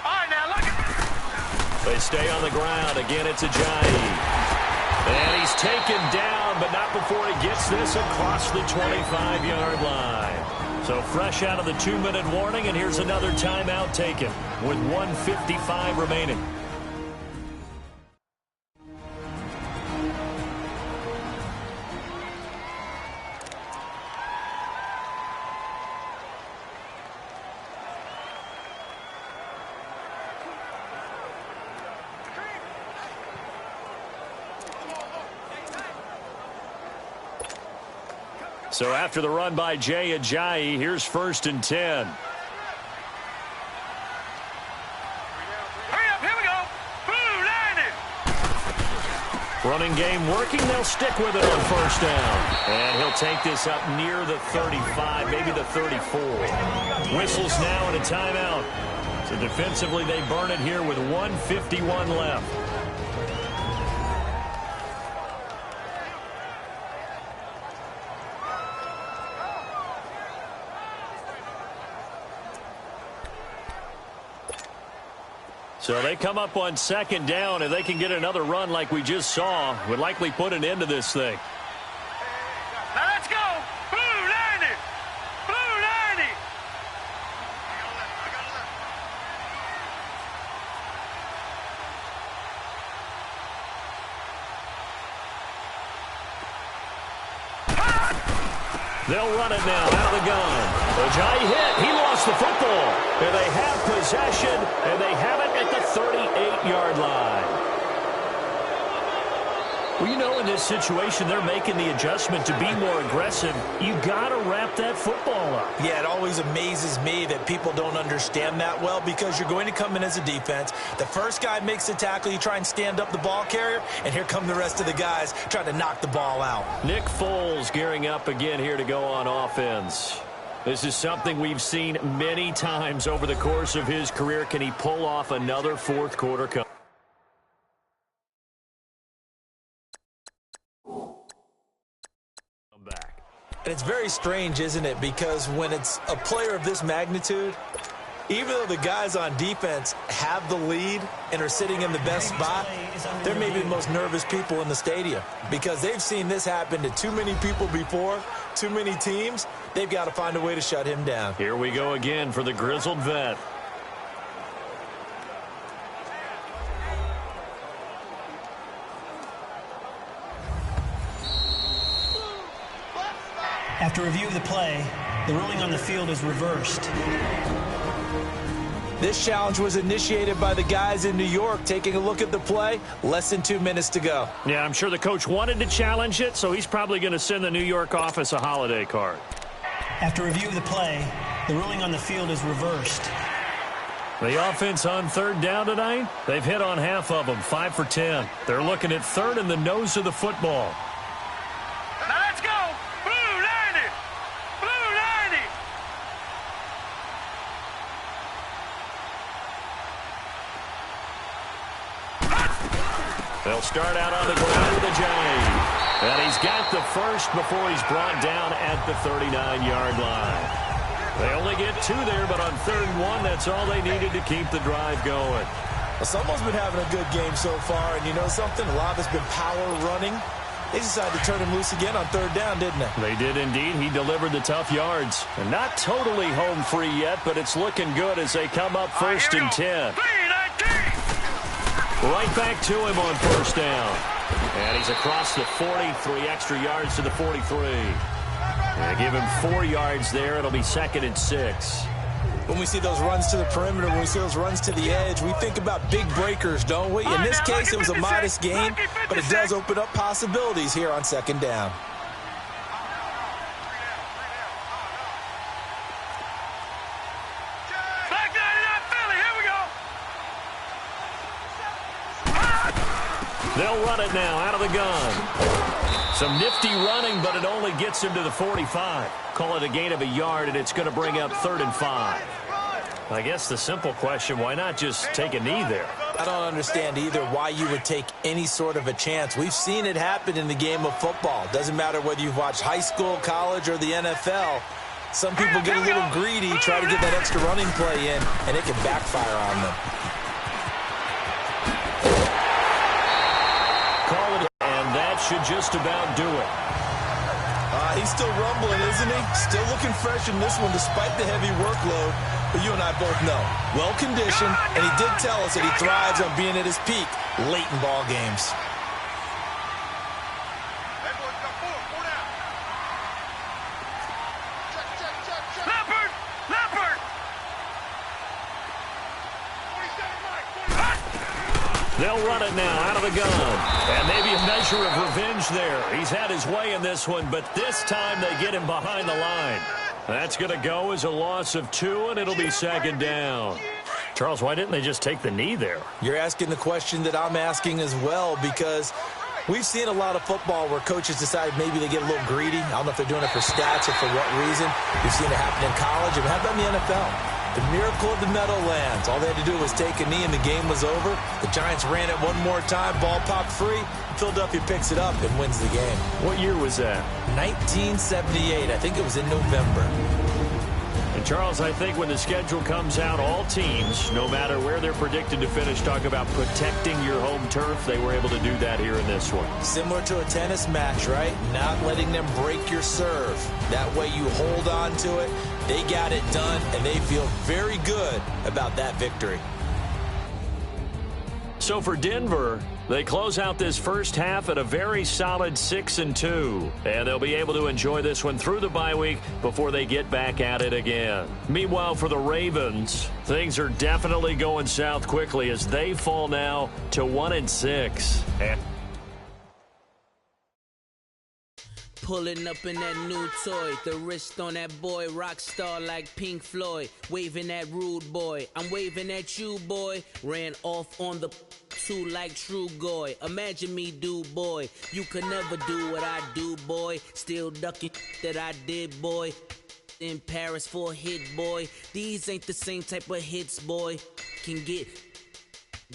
All right, now look at. They stay on the ground. Again, it's Ajayi. And he's taken down, but not before he gets this across the 25-yard line. So fresh out of the 2-minute warning, and here's another timeout taken with 1:55 remaining. So after the run by Jay Ajayi, here's 1st and 10. Hurry up, here we go. Blue, line it. Running game working. They'll stick with it on 1st down. And he'll take this up near the 35, maybe the 34. Whistles now and a timeout. So defensively, they burn it here with 1:51 left. So they come up on 2nd down. If they can get another run like we just saw, would likely put an end to this thing. Now let's go. Blue, line it. Blue, line it. They'll run it now out of the gun. Ajayi hit. He lost the football. And they have possession, and they have it at the 38-yard line. Well, you know, in this situation, they're making the adjustment to be more aggressive. You got to wrap that football up. Yeah, it always amazes me that people don't understand that well, because you're going to come in as a defense. The first guy makes the tackle, you try and stand up the ball carrier, and here come the rest of the guys trying to knock the ball out. Nick Foles gearing up again here to go on offense. This is something we've seen many times over the course of his career. Can he pull off another fourth quarter comeback? And it's very strange, isn't it? Because when it's a player of this magnitude, even though the guys on defense have the lead and are sitting in the best spot, they're maybe the most nervous people in the stadium, because they've seen this happen to too many people before, too many teams. They've got to find a way to shut him down. Here we go again for the grizzled vet. After review of the play, the ruling on the field is reversed. This challenge was initiated by the guys in New York. Taking a look at the play, less than 2 minutes to go. Yeah, I'm sure the coach wanted to challenge it, so he's probably going to send the New York office a holiday card. After review of the play, the ruling on the field is reversed. The offense on 3rd down tonight, they've hit on half of them, 5 for 10. They're looking at 3rd in the nose of the football. Now let's go. Blue, line it. Blue, line it. They'll start out on the ground with Ajayi. And he's got the first before he's brought down at the 39-yard line. They only get 2 there, but on 3rd and 1, that's all they needed to keep the drive going. Well, someone's been having a good game so far, and you know something? A lot of it's been power running. They decided to turn him loose again on 3rd down, didn't they? They did indeed. He delivered the tough yards. And not totally home free yet, but it's looking good as they come up 1st and 10. Right back to him on 1st down. And he's across the 40, 3 extra yards to the 43. And give him 4 yards there. It'll be 2nd and 6. When we see those runs to the perimeter, when we see those runs to the edge, we think about big breakers, don't we? In this case, it was a modest gain, but it does open up possibilities here on 2nd down. They'll run it now out of the gun. Some nifty running, but it only gets him to the 45. Call it a gain of a yard, and it's going to bring up 3rd and 5. I guess the simple question, why not just take a knee there? I don't understand either why you would take any sort of a chance. We've seen it happen in the game of football. Doesn't matter whether you've watched high school, college, or the NFL. Some people get a little greedy, try to get that extra running play in, and it can backfire on them. Call it, and that should just about do it. He's still rumbling, isn't he? Still looking fresh in this one despite the heavy workload. But you and I both know, well-conditioned, and he did tell us that he thrives on being at his peak late in ball games. They'll run it now out of the gun. And maybe a measure of revenge there. He's had his way in this one, but this time they get him behind the line. That's going to go as a loss of 2, and it'll be 2nd down. Charles, why didn't they just take the knee there? You're asking the question that I'm asking as well, because we've seen a lot of football where coaches decide maybe they get a little greedy. I don't know if they're doing it for stats or for what reason. We've seen it happen in college, and how about in the NFL? The miracle of the Meadowlands. All they had to do was take a knee and the game was over. The Giants ran it one more time. Ball popped free. Philadelphia picks it up and wins the game. What year was that? 1978. I think it was in November. And Charles, I think when the schedule comes out, all teams, no matter where they're predicted to finish, talk about protecting your home turf. They were able to do that here in this one. Similar to a tennis match, right? Not letting them break your serve. That way you hold on to it. They got it done, and they feel very good about that victory. So for Denver, they close out this first half at a very solid 6-2. And they'll be able to enjoy this one through the bye week before they get back at it again. Meanwhile, for the Ravens, things are definitely going south quickly as they fall now to 1-6. Pulling up in that new toy, the wrist on that boy, rock star like Pink Floyd, waving at rude boy, I'm waving at you boy, ran off on the two like true goy, imagine me do boy, you could never do what I do boy, still ducking that I did boy, in Paris for a hit boy, these ain't the same type of hits boy, can get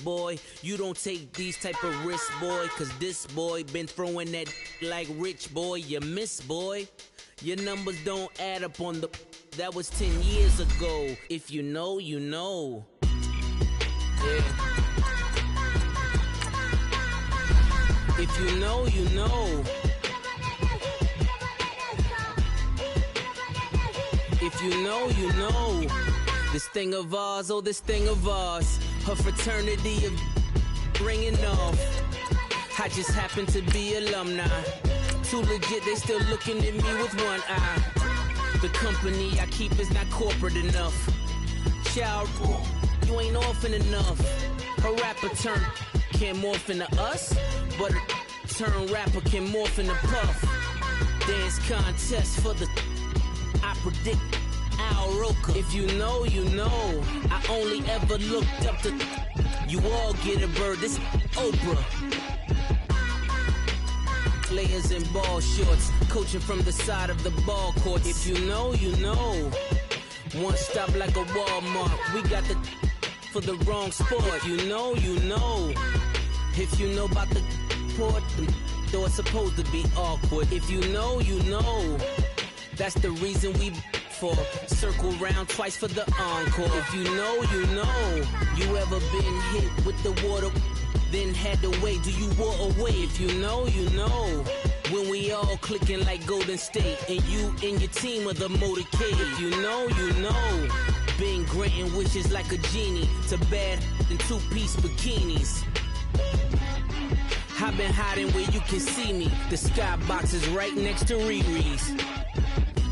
boy, you don't take these type of risks, boy, cause this boy been throwing that like rich boy, you miss, boy. Your numbers don't add up on the, that was 10 years ago. If you know, you know. Yeah. If you know, you know. If you know, you know. This thing of ours, oh, this thing of ours. Her fraternity of ringing off. I just happen to be alumni. Too legit, they still looking at me with one eye. The company I keep is not corporate enough. Child, you ain't orphan enough. A rapper turn can't morph into us, but a turn rapper can morph into Puff. Dance contest for the, I predict Al Roker. If you know, you know. I only ever looked up to, you all get a bird, this Oprah. Players in ball shorts, coaching from the side of the ball court. If you know, you know. One stop like a Walmart, we got the for the wrong sport. If you know, you know. If you know about the port, though it's supposed to be awkward. If you know, you know. That's the reason we for circle round twice for the encore. If you know, you know. You ever been hit with the water, then had to wait? Do you walk away? If you know, you know. When we all clicking like Golden State, and you and your team are the motorcade. If you know, you know. Been granting wishes like a genie to bad in two-piece bikinis. I've been hiding where you can see me. The skybox is right next to Riri's.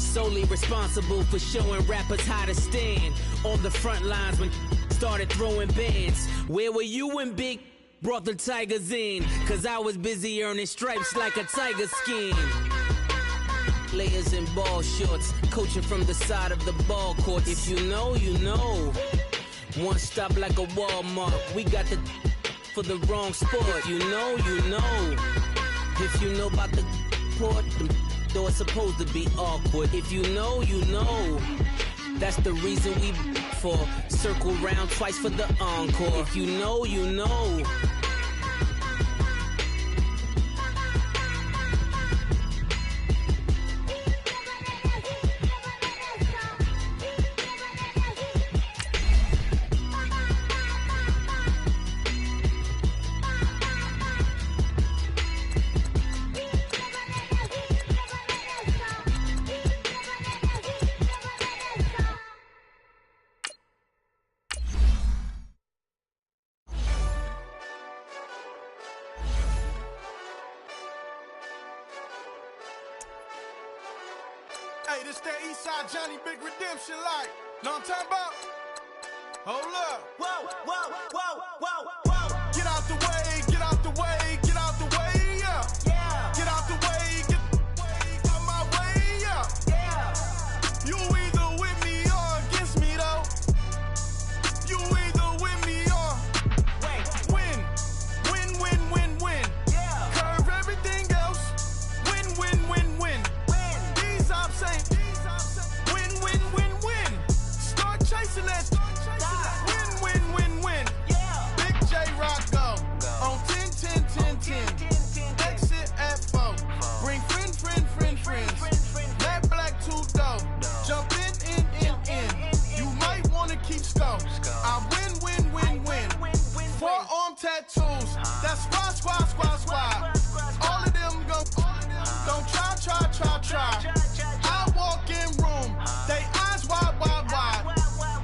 Solely responsible for showing rappers how to stand on the front lines when started throwing bands. Where were you when Big brought the Tigers in? Cause I was busy earning stripes like a tiger skin. Players in ball shorts, coaching from the side of the ball court. If you know, you know. One stop like a Walmart, we got the for the wrong sport. If you know, you know. If you know about the port, though it's supposed to be awkward. If you know, you know. That's the reason we for. Circle round twice for the encore. If you know, you know. Hey, this that Eastside Johnny Big Redemption like. Know what I'm talking about? Hold up. Whoa, whoa, whoa, whoa, whoa. Get out the way, get out the way, get out the way, yeah. Yeah. Get out the way, get out my way, yeah. Yeah. You either with me or against me, though. You either with me or win. Win, win, win, win. Yeah. Curve everything else. Win, win, win, win. These I'm saying. Win, win, win, win. Start chasing that. Win, win, win, win. Yeah. Big J Rock go. On 10, 10, 10, 10. Exit at 4. Bring friends. That black two dough. Jump in. You might wanna keep score. I win. Forearm tattoos. That's squad. All of them go. Don't try. I walk in room. They eyes wide.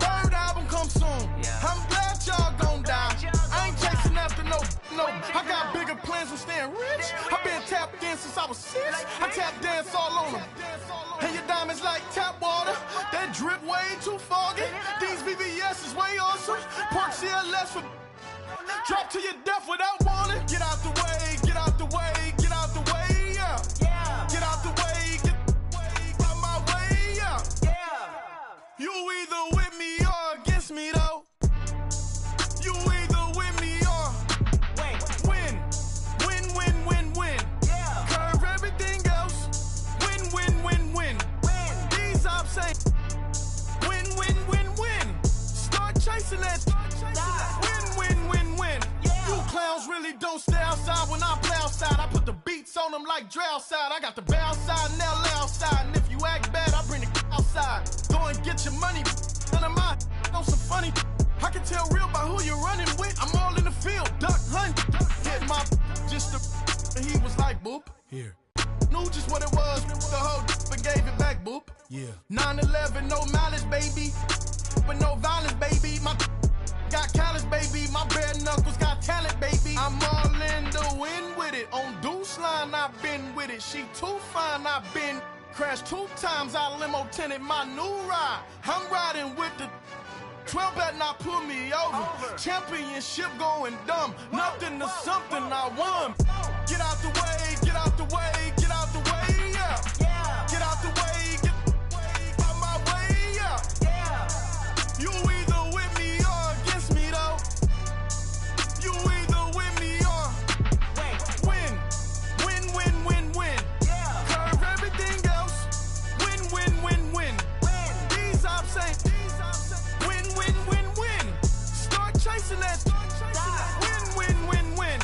Third album come soon. I'm glad y'all gon' die. I ain't chasing after no. I got bigger plans than staying rich. I been tapped in since I was 6. I tap dance all on them. And your diamonds like tap water. That drip way too foggy. These VVS is way awesome. Park CLS for drop to your death without warning. Get out the way, get out the way, get out the way, yeah. Get out the way, get out my way, yeah. You either with me or against me, though. You either with me or win. Win. Curve everything else. Win. These I'm saying. Win. Start chasing that. Win. You clowns really don't stay outside when I play outside. I put the beats on them like drow side. I got the bow side and they'll lay outside. And if you act bad, I bring the outside. Go and get your money. None of my know some funny. I can tell real by who you're running with. I'm all in the field. Duck hunt. Hit my just the. And he was like, boop. Here. Knew just what it was. The whole and gave it back, boop. Yeah. 9/11, no malice, baby. But no violence, baby. My got callous, baby. My bare knuckles got talent, baby. I'm all in the wind with it. On Deuce line, I've been with it. She too fine, I've been crashed 2 times. I limo tinted my new ride. I'm riding with the 12 better not pull me over. Championship going dumb. Nothing to something I won. Get out the way, get out the way, get out the way, yeah. Get out the way, get out my way, yeah. You either with me or against me, though. You either with me or win. Curve everything else. Win. These I'm saying. Win. Start chasing that. Win.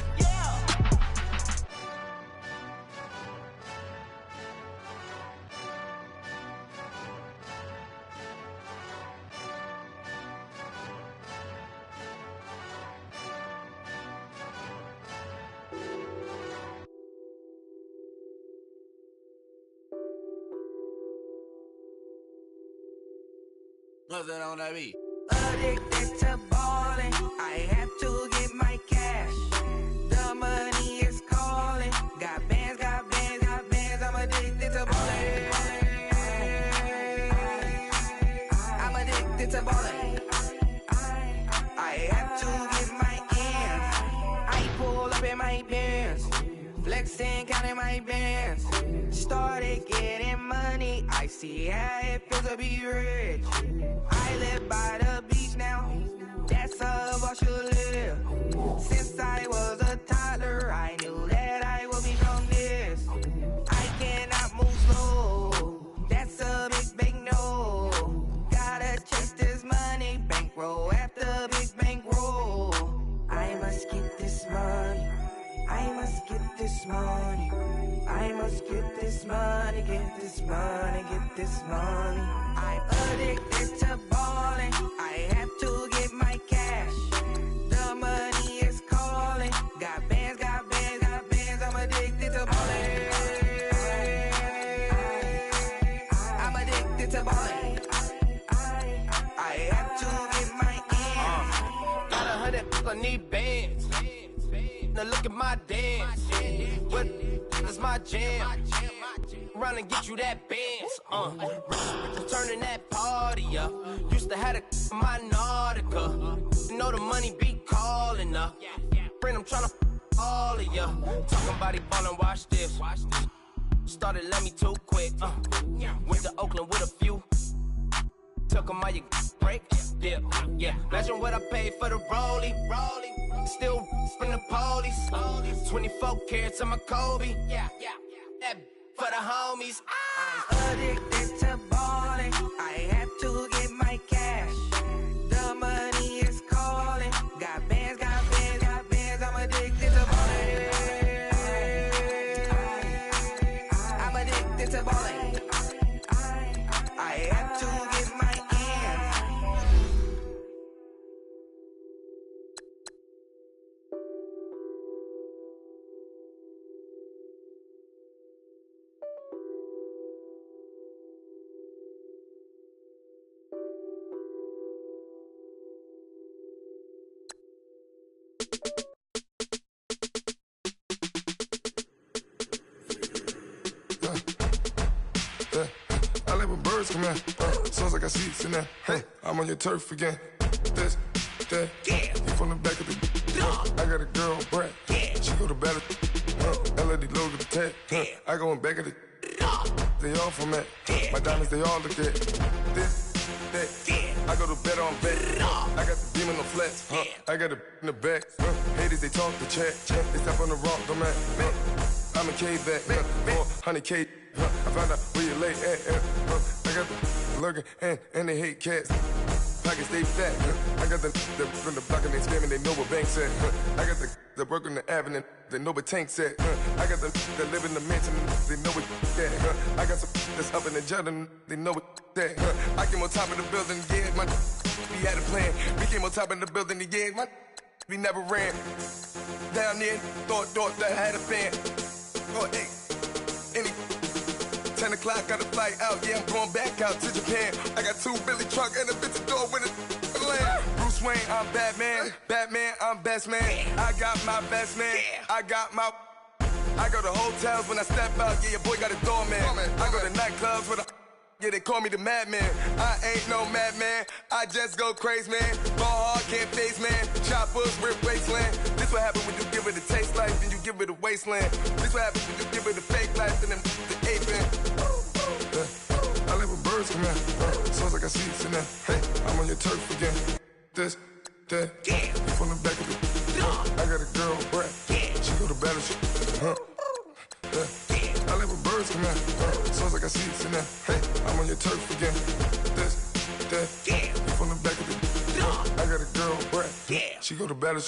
Nothing on that beat. Addicted to ballin', I have to get my cash. The money is calling. Got bands, I'm addicted to ballin'. I'm addicted to ballin'. I have to get my ends. I pull up in my Benz, flexing, counting my bands. Started getting money, I see how it feels to be rich. I live by the beach now, that's how I should live. Since I was a toddler, I knew that I would become this. I cannot move slow, that's a big no. Gotta chase this money back. I must get this money. I must get this money, get this money, get this money. I'm addicted to balling. I have to get my cash. The money is calling. Got bands, got bands, got bands. I'm addicted to balling. I'm addicted to balling. I have to get my ends. Got 100, I need bands. Now look at my dance. What is my jam? Run and get you that bands. Turning that party up. Used to have a my Nautica. You know the money be calling up. Friend, I'm tryna all of ya. Talking about it ballin', watch this. Started let me too quick. Went to Oakland with a few. Took 'em all you break. Yeah. Imagine what I paid for the rollie. Still from the police. 24 carats on my Kobe. Yeah. That for the homies. I'm addicted to balling. I have to get my cash. The money is calling. Got bands, got bands, got bands. I'm addicted to balling. I'm addicted to balling. I have to get my ends. I like when birds come in. Sounds like I see seats in there. Hey, I'm on your turf again. This, that, you from the back of the. I got a girl, Brad. She go to battle. LED logo the tag. I go in back of the. They all from that. My diamonds, they all look at. This, that. I go to bed on bed. I got the demon on flats. I got it in the back. Haters, they talk the chat. They step on the rock, don't man. I'm a K-back. 400K. I found out where you lay at. I got the lurking and they hate cats. Pockets stay fat. I got the from the block and they scamming, they know what banks at. I got the work on the avenue, they know what tanks at. I got the live in the mansion, they know what that. I got some that's up in the Jordan, they know what that. I came on top of the building, yeah, my we had a plan. We came on top of the building, yeah, my we never ran. Down there, thought that I had a fan. Oh, hey, any 10 o'clock, got a flight out, yeah, I'm going back out to Japan. I got 2 Billy truck and a bitch door with a land. Bruce Wayne, I'm Batman. Batman, I'm best man. I got my best man. I got my. I go to hotels when I step out, yeah, your boy got a doorman. I go to nightclubs with a. Yeah, they call me the madman. I ain't no madman. I just go crazy, man. Ball hard, can't face, man. Choppers, rip wasteland. This what happen when you give it a taste life and you give it a wasteland. This what happens when you give it a fake life and then the aping. I live with birds come in. Sounds like I see seats in there. Hey, I'm on your turf again. This, that, you from the back of the. I got a girl, Brad. She go to battle. I live with birds come in. Sounds like I see seats in there. Hey, I'm on your turf again. This, that, you from the back of the. I got a girl, Brad. She go to battle.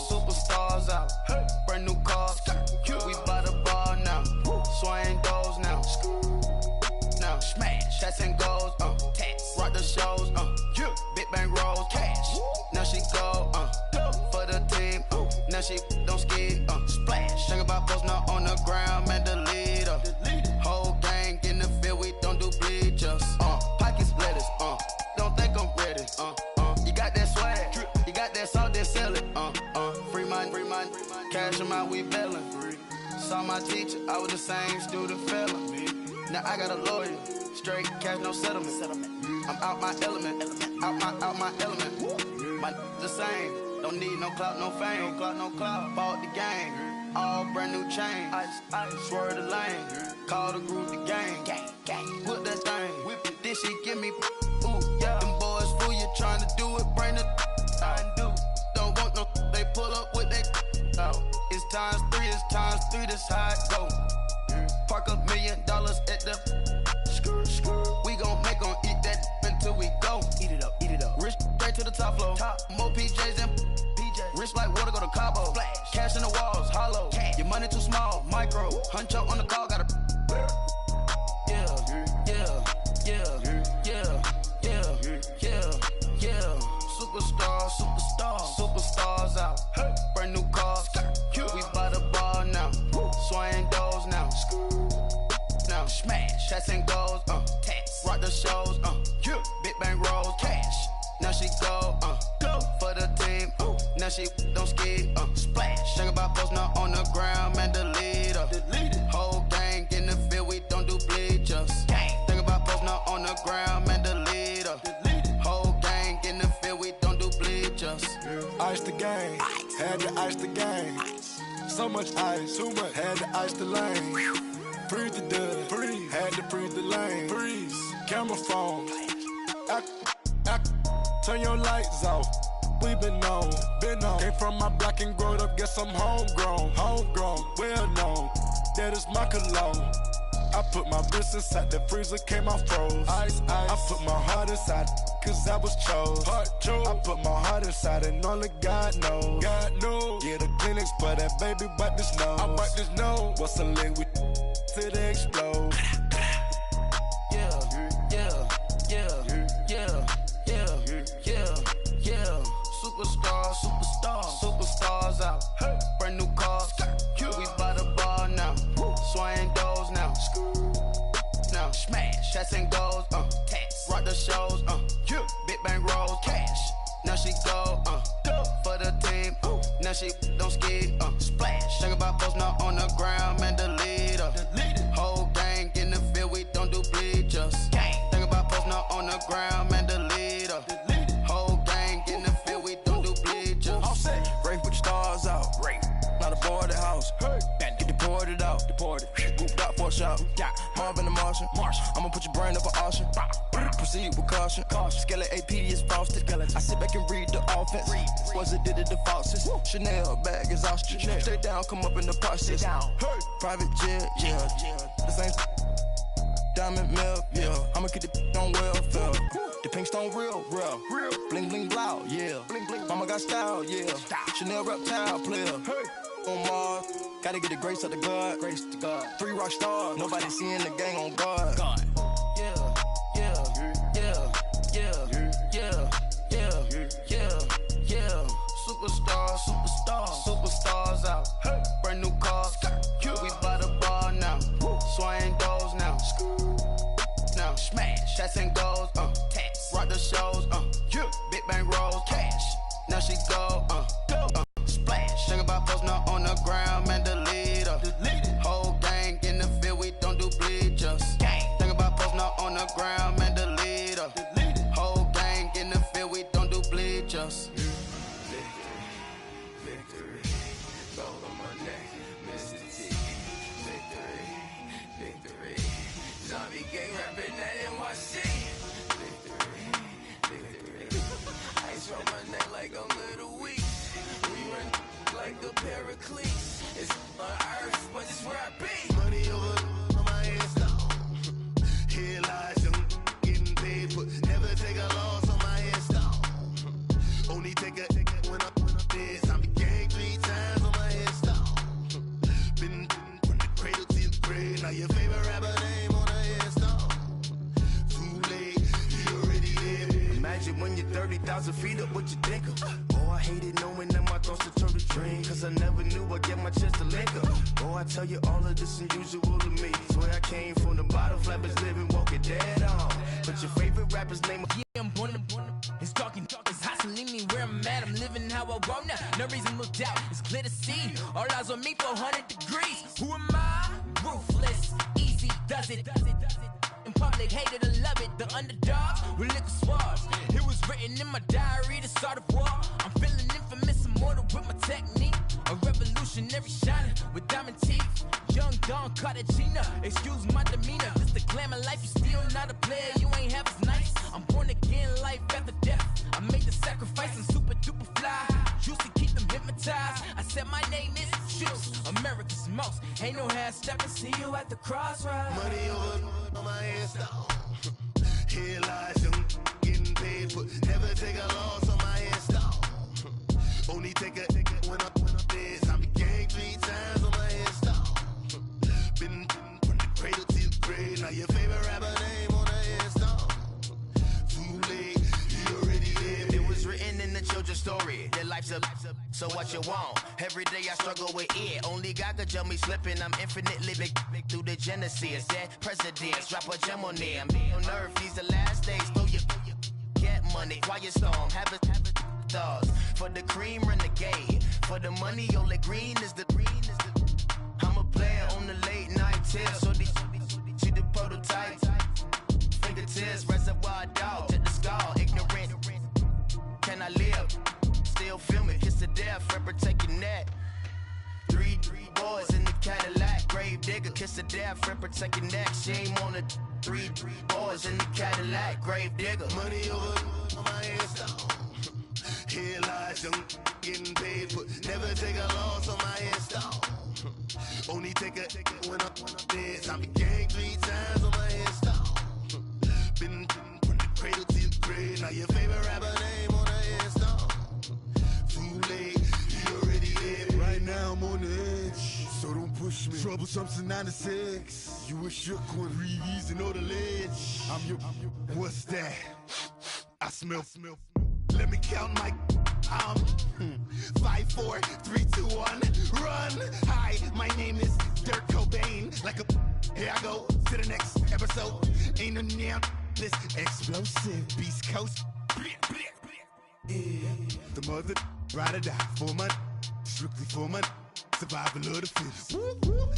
Superstars out. Brand new cars. We buy the ball now. Swing doors now. Now smash. Shots and goals. Rock the shows. Big bang rolls. Cash. Now she go. For the team. Now she don't ski. Splash. Think about post now on the ground. Man, the leader. Whole gang in the field. We don't do bleachers. Pocket splitters. Don't think I'm ready. You got that swag. You got that salt, then sell it. Free mind. Cash them out, we bailin'. Saw my teacher, I was the same student felon. Now I got a lawyer, straight cash, no settlement. I'm out my element, out my element. My the same, Don't need no clout, no fame. No clout. Bought the game. All brand new chain. Ice. Swerve the lane. Call the group the gang. Whip that thing. Whip it. This shit give me. Ooh, yeah. Them boys fool you trying to do it. Bring the out. Don't want no. They pull up with they out. It's times 3. It's times 3. That's how it go. Park $1 million at the. We gon' make 'em eat that until we go. Eat it up. Rich straight to the top floor. More PJs than PJs. Rich like water, go to Cabo. Splash. Cash in the walls, hollow. Cash. Your money too small, micro. Hunch up on the call, gotta. Yeah. Superstars out. Hey. Brand new cars. We by the bar now. Swaying doors now. Now smash. Chats and goals. Tax. Rock the shows. Big bang rolls. Cash. Now she go. For the team. Now she don't ski. Splash. Think about posting her on the ground, man. Delete her. Whole gang in the field. We don't do bleachers. Think about posting her on the ground, man. Delete her. Whole gang in the field. We don't do bleachers. Ice the game. Had to ice the game. So much ice. Too much. Had to ice the lane. Freeze the dud. Freeze. Had to freeze the lane. Freeze. Camera phone. Turn your lights off. We been on. Came from my block and growed up. Guess I'm homegrown. Well known. That is my cologne. I put my wrist inside the freezer, came out froze. Ice. I put my heart inside, cause I was chose. I put my heart inside and only God knows. Yeah, the clinics for that baby wipe this nose. I wipe this nose. What's a lick with till they explode? Superstars out. Hey. Brand new cars. We by the bar now. Swaying doors now. Now smash. Chats and goals. Tax. Rock the shows. Big bang rolls. Cash. Now she go. For the team. Now she don't ski. Splash. Think about posting her on the ground, man. Delete her. Whole gang in the field. We don't do bleachers. Think about posting her on the ground, man. Delete her. Whole gang in the field. We don't do bleachers. Race with the stars out. Not a boarded house. Get deported out. Group out for a shot. Marvin the Martian. I'ma put your brain up for auction. Proceed with caution. Skeleton AP is frosted. I sit back and read the offense. Was it did it the faucets? Chanel bag is ostrich. Stay down, come up in the process. Private jet, yeah. The same diamond milk, yeah. I'ma keep the on welfare. The pink stone real. Bling bling blow, yeah. Mama got style, yeah. Chanel reptile player. On Mars, gotta get the grace of the God. 3 rock stars, nobody seeing the gang on guard. Superstars out. Brand new cars. We by the bar now. Swaying doors now. Now smash. Chats and goals. Tax. Rock the shows. Big bang rolls. Cash. Now she go. Splash. Think about posting her on the ground, man. Delete her. Whole gang in the field. We don't do bleachers. Think about posting her on the ground, man. Delete her. Whole gang in the field. We don't do bleachers. Victory. Gold on my neck. Mr. T. Victory. Zombie gang rapping that NYC. Victory. Ice on my neck like I'm little weak. We run like the Paraclete. It's on earth, but it's where I be. Money over on my head stone. Here lies young getting paid, but never take a loss on my headstone. Only take a when I'm dead. I'm gang 3 times on my headstone. Been from the cradle to the grave. Now your favorite rapper name on a headstone. Too late, you already there. Imagine when you're 30,000 feet up, what you think of? Oh, I hated knowing that my thoughts would turn to dream. Cause I never knew I'd get my chance to link up. Oh, I tell you all of this unusual to me. Swear I came from the bottom, flappers living, walking dead on. But your favorite rapper's name. I'm born it's talking, it's hustling me where I'm at. I'm living how I want now. No reason to doubt, it's clear to see. All eyes on me, 400 degrees. Who am I? Ruthless, easy, does it. In public, hated and love it. The underdogs with liquor swabs. It was written in my diary, the start of war. I'm feeling infamous immortal with my technique. A revolutionary shining with diamond teeth. Young Don Cartagena, excuse my demeanor. This the glamour life, you still not a player, you ain't half as nice. I'm born again, life after death. I made the sacrifice and super duper fly. Used to keep them hypnotized. I said my name is Juice, America's most. Ain't no half stepping, see you at the crossroads. Money over on my headstone. Here lies young, getting paid, but never take a loss on my headstone. Only take a when I'm dead. I'm gang 3 times on my headstone. Been from the cradle to the grave. Now your favorite rapper name on the headstone. Too late, you already lived. It was written in the children's story. Their life's a so what you want? Every day I struggle with it. Only God could jump me slipping. I'm infinitely big through the genesis. That presidents drop a gem on them. On earth, these the last days. Throw your get money. Quiet storm. Have it stars. For the cream, renegade. For the money, only green is the I'm a player on the late night tips. So these see the prototypes. Fingertips, reservoir dog. To the skull, ignorant. Can I live? Still feel me, kiss to death, rep protect your neck. 3 boys in the Cadillac, grave digger, kiss to death, rep protect your neck. Shame on the 3 boys in the Cadillac, grave digger. Money over on my headstone. Here lies young, getting paid, but never take a loss on my headstone. Only take a when I'm dead. I'm gang 3 times on my headstone. Been from the cradle to the grave. Now your favorite rapper name on the headstone. Too late, you already lived. Right now I'm on the edge, so don't push me. Troublesome since 96. You a shook one, breathe easy, know the ledge. I'm your, what's that? I smell. Let me count my 5, 4, 3, 2, 1, run. Hi, my name is Dirk Cobain. Like a here I go to the next episode. Ain't no damn this explosive Beast Coast. The mother ride or die for my strictly for my survival of the fittest.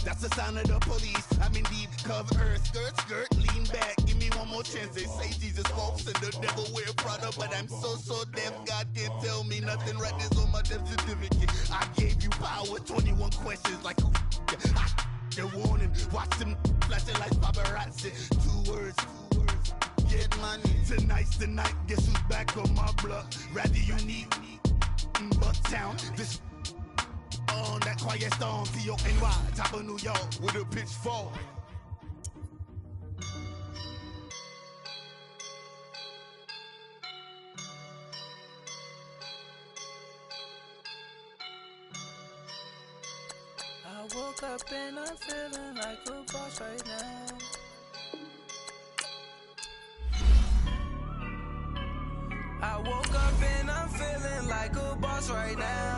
That's the sound of the police. I'm indeed cover skirt, lean back. Give me one more chance. They say Jesus walks and the devil wear Prada, but I'm so deaf. God can't tell me nothing. Right this on my death certificate. I gave you power. 21 questions like who? They're warning. Watch them flashing like paparazzi. 2 words. Get money. Tonight's the night. Guess who's back on my block? Rather unique. Bucktown. This on that quiet storm. T-O-N-Y. Top of New York with a pitchfork. I woke up and I'm feeling like a boss right now. I woke up and I'm feeling like a boss right now.